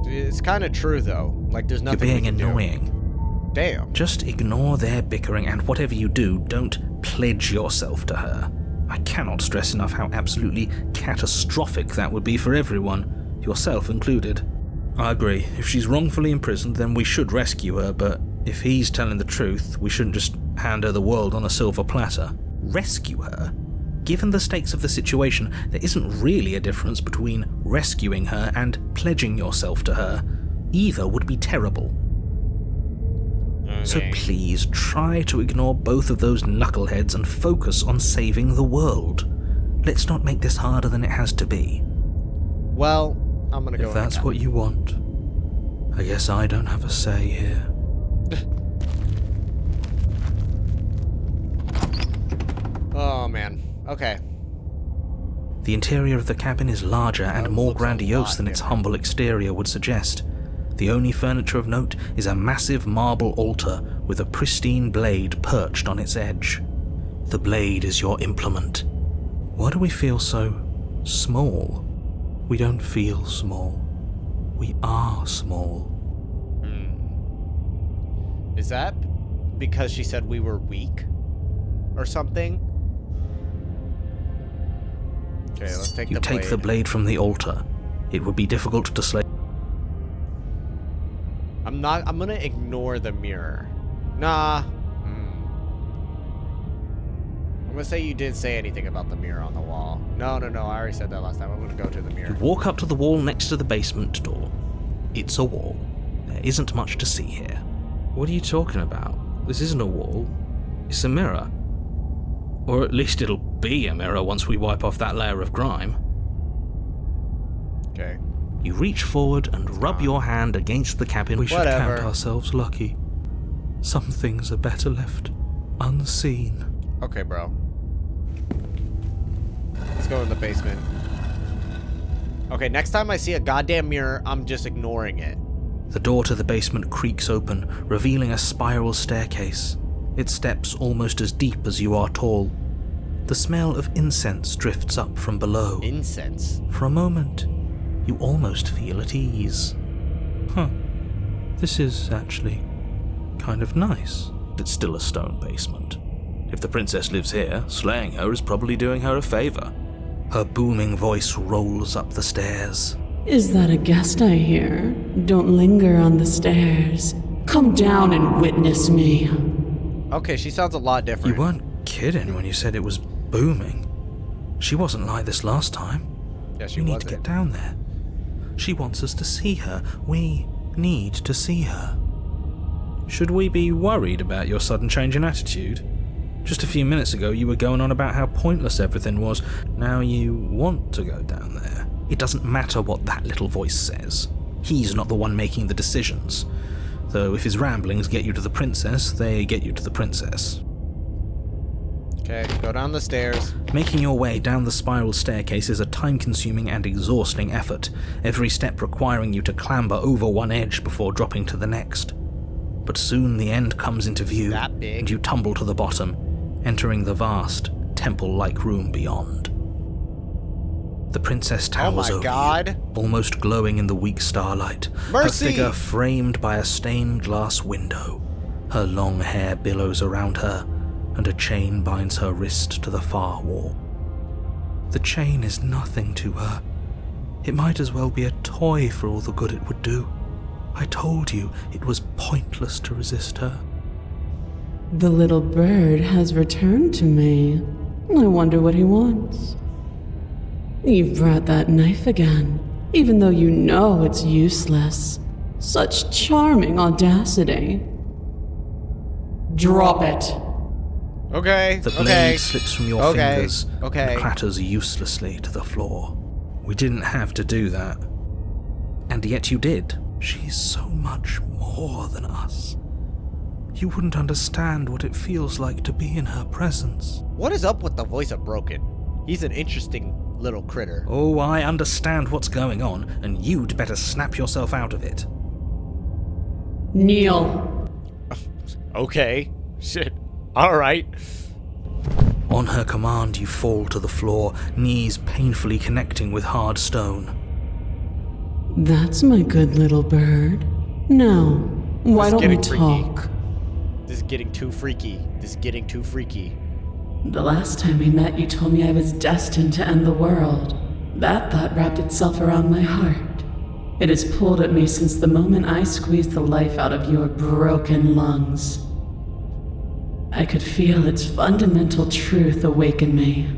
It's kind of true, though. Like, there's nothing You're we being can annoying. do. Damn. Just ignore their bickering, and whatever you do, don't pledge yourself to her. I cannot stress enough how absolutely catastrophic that would be for everyone, yourself included. I agree. If she's wrongfully imprisoned, then we should rescue her, but if he's telling the truth, we shouldn't just hand her the world on a silver platter. Rescue her? Given the stakes of the situation, there isn't really a difference between rescuing her and pledging yourself to her. Either would be terrible. So Okay. please try to ignore both of those knuckleheads and focus on saving the world. Let's not make this harder than it has to be. Well, I'm gonna go. If that's what you want, I guess I don't have a say here. Oh man. Okay. The interior of the cabin is larger and more looks a grandiose lot than its different. humble exterior would suggest. The only furniture of note is a massive marble altar with a pristine blade perched on its edge. The blade is your implement. Why do we feel so small? We don't feel small. We are small. Is that because she said we were weak, or something? Okay, let's take You the take blade. the blade from the altar. It would be difficult to slay. I'm gonna ignore the mirror. Nah. I'm gonna say you didn't say anything about the mirror on the wall. No, I already said that last time. I'm gonna go to the You mirror. walk up to the wall next to the basement door. It's a wall. There isn't much to see here. What are you talking about? This isn't a wall. It's a mirror. Or at least it'll be a mirror once we wipe off that layer of grime. Okay. You reach forward and rub your hand against the cabin. We should Whatever. count ourselves lucky. Some things are better left unseen. Okay, bro. Let's go in the basement. Okay, next time I see a goddamn mirror, I'm just ignoring it. The door to the basement creaks open, revealing a spiral staircase. Its steps almost as deep as you are tall. The smell of incense drifts up from below. Incense? For a moment, you almost feel at ease. Huh. This is actually kind of nice. It's still a stone basement. If the princess lives here, slaying her is probably doing her a favor. Her booming voice rolls up the stairs. Is that a guest I hear? Don't linger on the stairs. Come down and witness me. Okay, she sounds a lot different. You weren't kidding when you said it was booming. She wasn't like this last time. Yeah, she We need wasn't. to get down there. She wants us to see her. We need to see her. Should we be worried about your sudden change in attitude? Just a few minutes ago you were going on about how pointless everything was. Now you want to go down there. It doesn't matter what that little voice says. He's not the one making the decisions. Though if his ramblings get you to the princess, they get you to the princess. Okay, go down the stairs. Making your way down the spiral staircase is a time-consuming and exhausting effort, every step requiring you to clamber over one edge before dropping to the next. But soon the end comes into view, That big? and you tumble to the bottom, entering the vast, temple-like room beyond. The princess towers my over God. you, almost glowing in the weak starlight, Mercy! her figure framed by a stained glass window. Her long hair billows around her, and a chain binds her wrist to the far wall. The chain is nothing to her. It might as well be a toy for all the good it would do. I told you it was pointless to resist her. The little bird has returned to me. I wonder what he wants. You've brought that knife again, even though you know it's useless. Such charming audacity. Drop it. Okay, The okay. blade slips from your Okay, fingers okay. and clatters uselessly to the floor. We didn't have to do that. And yet you did. She's so much more than us. You wouldn't understand what it feels like to be in her presence. What is up with the voice of Broken? He's an interesting little critter. Oh, I understand what's going on, and you'd better snap yourself out of it. Kneel. Okay. Shit. Alright. On her command, you fall to the floor, knees painfully connecting with hard stone. That's my good little bird. Now, why This is don't we getting freaky. talk? This is getting too freaky. This is getting too freaky. The last time we met, you told me I was destined to end the world. That thought wrapped itself around my heart. It has pulled at me since the moment I squeezed the life out of your broken lungs. I could feel its fundamental truth awaken me.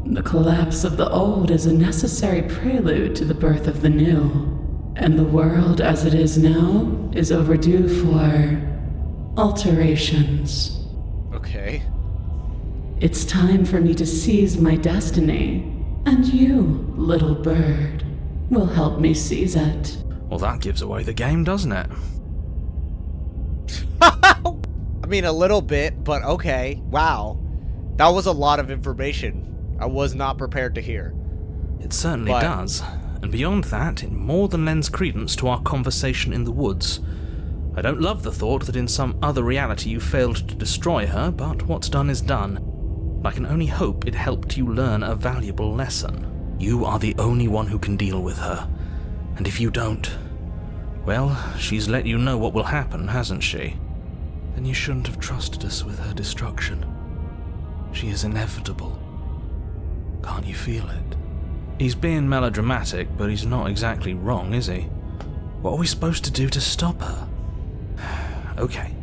The collapse of the old is a necessary prelude to the birth of the new. And the world as it is now is overdue for alterations. Okay. It's time for me to seize my destiny, and you, little bird, will help me seize it. Well, that gives away the game, doesn't it? I mean, a little bit, but okay. Wow. That was a lot of information I was not prepared to hear. It certainly But- does. And beyond that, it more than lends credence to our conversation in the woods. I don't love the thought that in some other reality you failed to destroy her, but what's done is done. I can only hope it helped you learn a valuable lesson. You are the only one who can deal with her. And if you don't, well, she's let you know what will happen, hasn't she? Then you shouldn't have trusted us with her destruction. She is inevitable. Can't you feel it? He's being melodramatic, but he's not exactly wrong, is he? What are we supposed to do to stop her? Okay,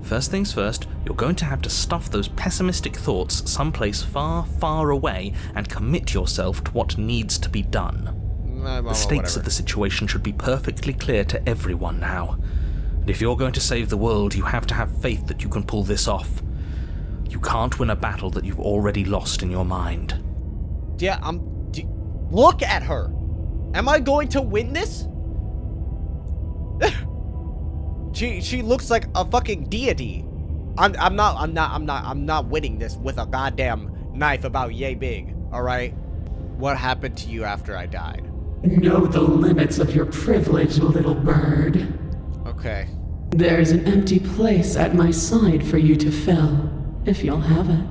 first things first, you're going to have to stuff those pessimistic thoughts someplace far, far away and commit yourself to what needs to be done. The stakes of the situation should be perfectly clear to everyone now. And if you're going to save the world, you have to have faith that you can pull this off. You can't win a battle that you've already lost in your mind. Yeah, look at her. Am I going to win this? She looks like a fucking deity. I'm not winning this with a goddamn knife about yay big. All right. What happened to you after I died? Know the limits of your privilege, little bird. Okay. There's an empty place at my side for you to fill, if you'll have it.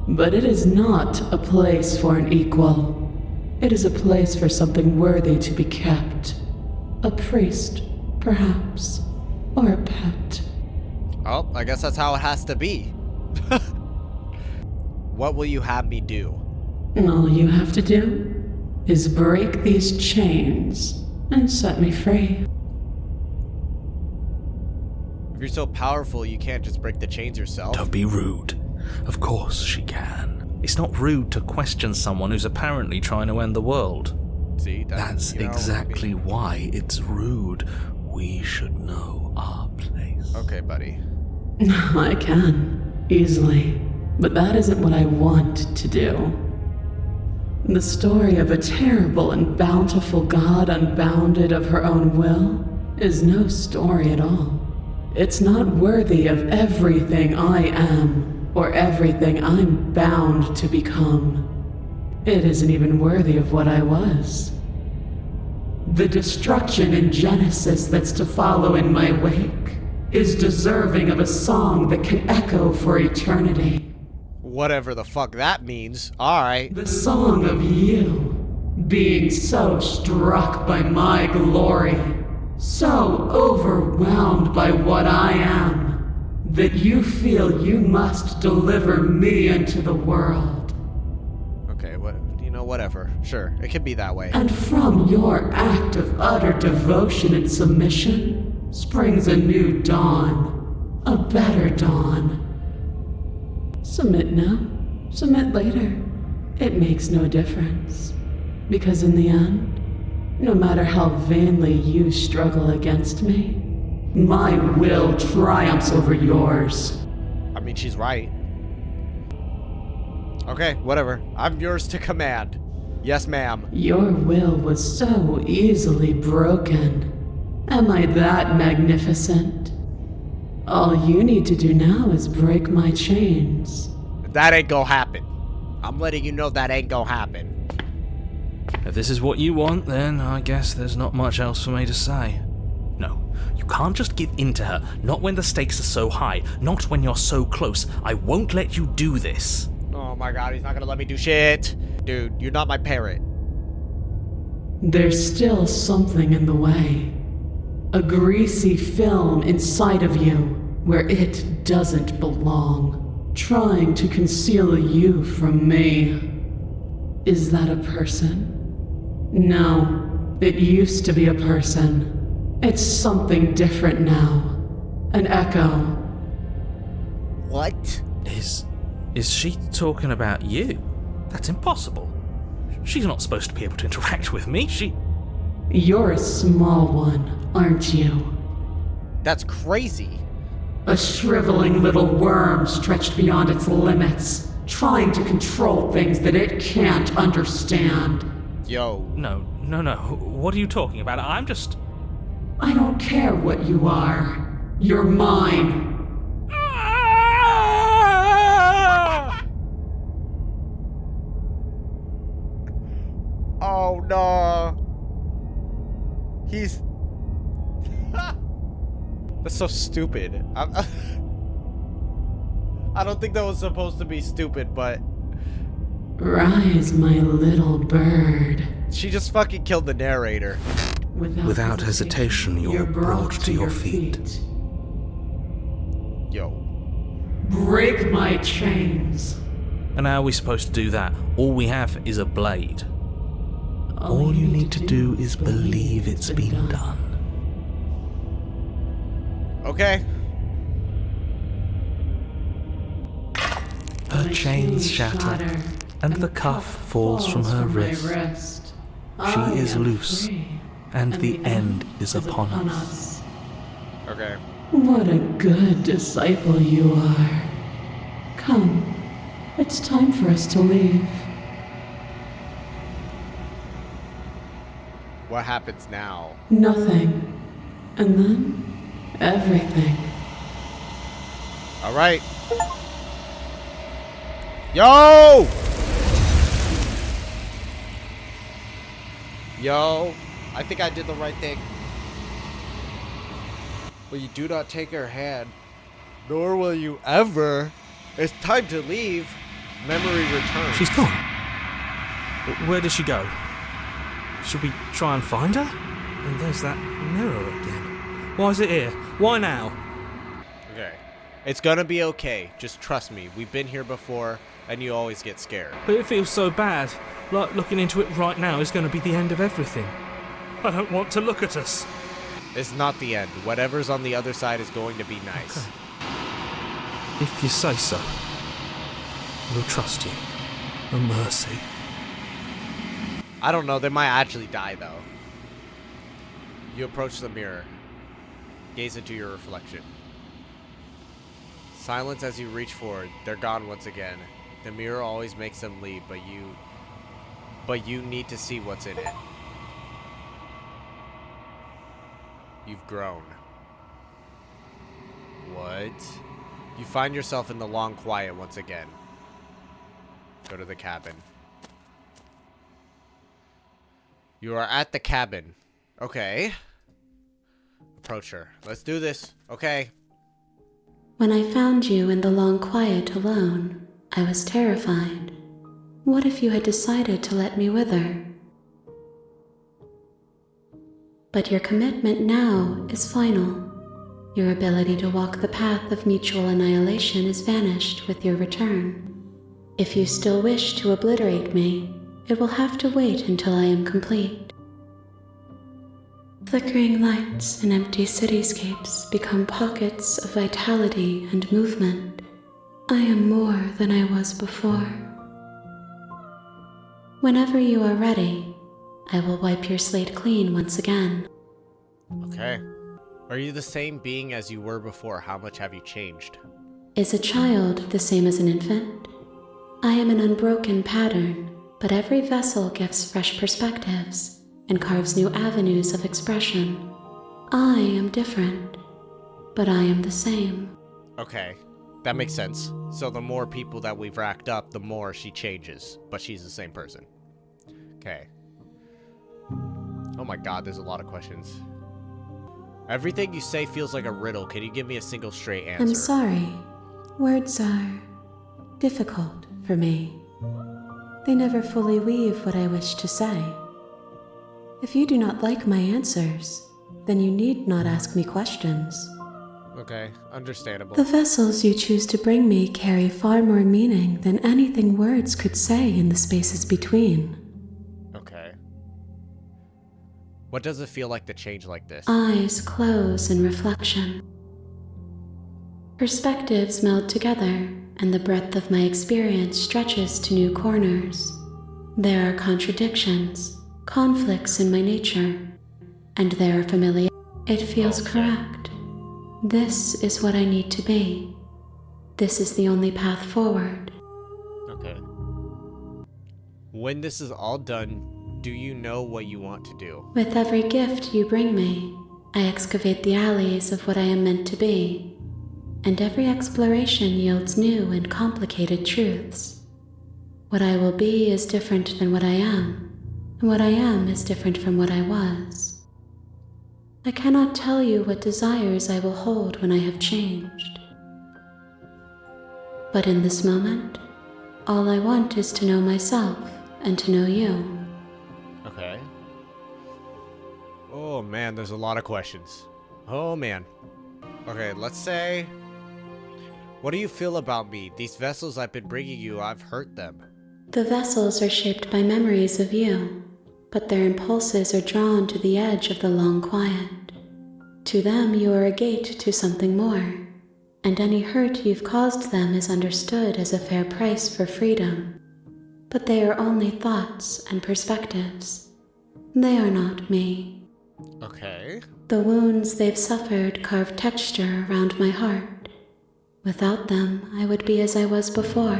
But it is not a place for an equal. It is a place for something worthy to be kept. A priest, perhaps, or a pet. Oh, I guess that's how it has to be. What will you have me do? All you have to do is break these chains and set me free. If you're so powerful, you can't just break the chains yourself. Don't be rude. Of course she can. It's not rude to question someone who's apparently trying to end the world. See, That's exactly why it's rude. We should know our place. Okay, buddy. I can, easily. But that isn't what I want to do. The story of a terrible and bountiful god unbounded of her own will is no story at all. It's not worthy of everything I am, or everything I'm bound to become. It isn't even worthy of what I was. The destruction in Genesis that's to follow in my wake is deserving of a song that can echo for eternity. Whatever the fuck that means. Alright. The song of you, being so struck by my glory, so overwhelmed by what I am, that you feel you must deliver me into the world. Okay, whatever. Sure, it could be that way. And from your act of utter devotion and submission springs a new dawn, a better dawn. Submit now, submit later. It makes no difference. Because in the end, no matter how vainly you struggle against me, my will triumphs over yours. I mean, she's right. Okay, whatever. I'm yours to command. Yes, ma'am. Your will was so easily broken. Am I that magnificent? All you need to do now is break my chains. That ain't gonna happen. I'm letting you know that ain't gonna happen. If this is what you want, then I guess there's not much else for me to say. No, you can't just give in to her. Not when the stakes are so high. Not when you're so close. I won't let you do this. Oh my god, he's not gonna let me do shit. Dude, you're not my parent. There's still something in the way. A greasy film inside of you where it doesn't belong, trying to conceal you from me. Is that a person? No, it used to be a person. It's something different now. An echo. What? Is she talking about you? That's impossible. She's not supposed to be able to interact with me. You're a small one, aren't you? That's crazy. A shriveling little worm stretched beyond its limits, trying to control things that it can't understand. Yo. No. What are you talking about? I don't care what you are. You're mine. Oh no. He's... That's so stupid. I don't think that was supposed to be stupid, but... Rise, my little bird. She just fucking killed the narrator. Without hesitation, you're brought to your feet. Yo. Break my chains. And how are we supposed to do that? All we have is a blade. All you need to do is believe it's been done. Okay. Her chains shatter, and the cuff falls from her wrist. She is loose, and the end is upon us. Okay. What a good disciple you are. Come, it's time for us to leave. What happens now? Nothing. And then, everything. Alright. Yo! Yo, I think I did the right thing. But you do not take her hand, nor will you ever. It's time to leave. Memory returns. She's gone. Where did she go? Should we try and find her? And there's that mirror again. Why is it here? Why now? Okay. It's gonna be okay. Just trust me. We've been here before, and you always get scared. But it feels so bad. Like looking into it right now is going to be the end of everything. I don't want to look at us. It's not the end. Whatever's on the other side is going to be nice. Okay. If you say so, we'll trust you. A mercy. I don't know. They might actually die, though. You approach the mirror. Gaze into your reflection. Silence as you reach forward. They're gone once again. The mirror always makes them leave, but you need to see what's in it. You've grown. What? You find yourself in the long quiet once again. Go to the cabin. You are at the cabin. Okay. Approach her. Let's do this. Okay. When I found you in the long quiet alone, I was terrified. What if you had decided to let me wither? But your commitment now is final. Your ability to walk the path of mutual annihilation is vanished with your return. If you still wish to obliterate me, it will have to wait until I am complete. Flickering lights and empty cityscapes become pockets of vitality and movement. I am more than I was before. Whenever you are ready, I will wipe your slate clean once again. Okay. Are you the same being as you were before? How much have you changed? Is a child the same as an infant? I am an unbroken pattern, but every vessel gives fresh perspectives and carves new avenues of expression. I am different, but I am the same. Okay. That makes sense. So the more people that we've racked up, the more she changes. But she's the same person. Okay. Oh my god, there's a lot of questions. Everything you say feels like a riddle. Can you give me a single straight answer? I'm sorry. Words are difficult for me. They never fully weave what I wish to say. If you do not like my answers, then you need not ask me questions. Okay, understandable. The vessels you choose to bring me carry far more meaning than anything words could say in the spaces between. Okay. What does it feel like to change like this? Eyes close in reflection. Perspectives meld together, and the breadth of my experience stretches to new corners. There are contradictions, conflicts in my nature, and there are familiar. It feels correct. This is what I need to be. This is the only path forward. Okay. When this is all done, do you know what you want to do? With every gift you bring me, I excavate the alleys of what I am meant to be, and every exploration yields new and complicated truths. What I will be is different than what I am, and what I am is different from what I was. I cannot tell you what desires I will hold when I have changed. But in this moment, all I want is to know myself and to know you. Okay. Oh man, there's a lot of questions. Oh man. Okay, let's say... What do you feel about me? These vessels I've been bringing you, I've hurt them. The vessels are shaped by memories of you, but their impulses are drawn to the edge of the long quiet. To them, you are a gate to something more, and any hurt you've caused them is understood as a fair price for freedom. But they are only thoughts and perspectives. They are not me. Okay. The wounds they've suffered carve texture around my heart. Without them, I would be as I was before.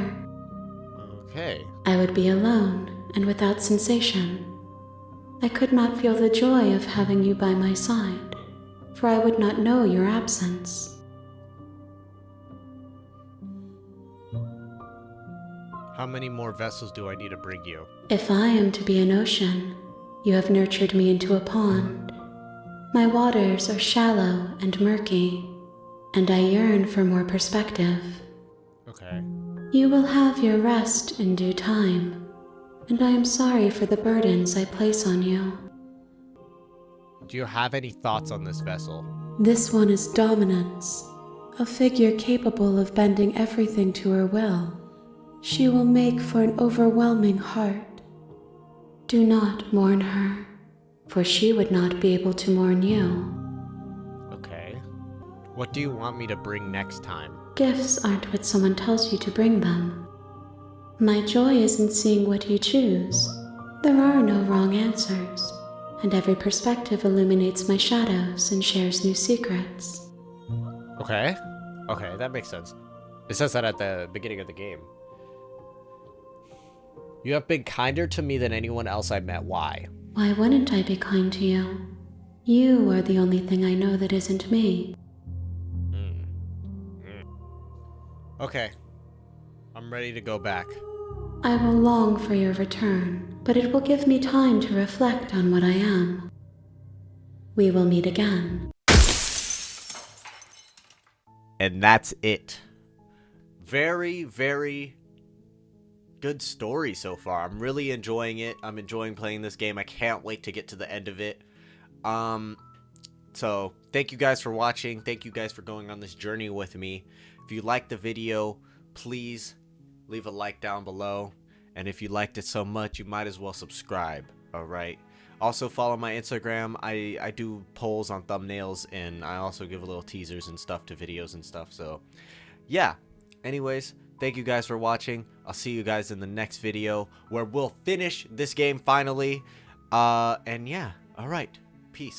Okay. I would be alone and without sensation. I could not feel the joy of having you by my side, for I would not know your absence. How many more vessels do I need to bring you? If I am to be an ocean, You have nurtured me into a pond. My waters are shallow and murky, and I yearn for more perspective. Okay. You will have your rest in due time, and I am sorry for the burdens I place on you. Do you have any thoughts on this vessel? This one is dominance, a figure capable of bending everything to her will. She will make for an overwhelming heart. Do not mourn her, for she would not be able to mourn you. Okay. What do you want me to bring next time? Gifts aren't what someone tells you to bring them. My joy is in seeing what you choose. There are no wrong answers, and every perspective illuminates my shadows and shares new secrets. Okay. Okay, that makes sense. It says that at the beginning of the game. You have been kinder to me than anyone else I met. Why? Why wouldn't I be kind to you? You are the only thing I know that isn't me. Okay. I'm ready to go back. I will long for your return, but it will give me time to reflect on what I am. We will meet again. And that's it. Very, very good story so far. I'm really enjoying it. I'm enjoying playing this game. I can't wait to get to the end of it. So thank you guys for watching. Thank you guys for going on this journey with me. If you liked the video, please leave a like down below. And if you liked it so much, you might as well subscribe. Alright. Also follow my Instagram. I do polls on thumbnails, and I also give a little teasers and stuff to videos and stuff. So yeah. Anyways, thank you guys for watching. I'll see you guys in the next video where we'll finish this game finally. And yeah. Alright. Peace.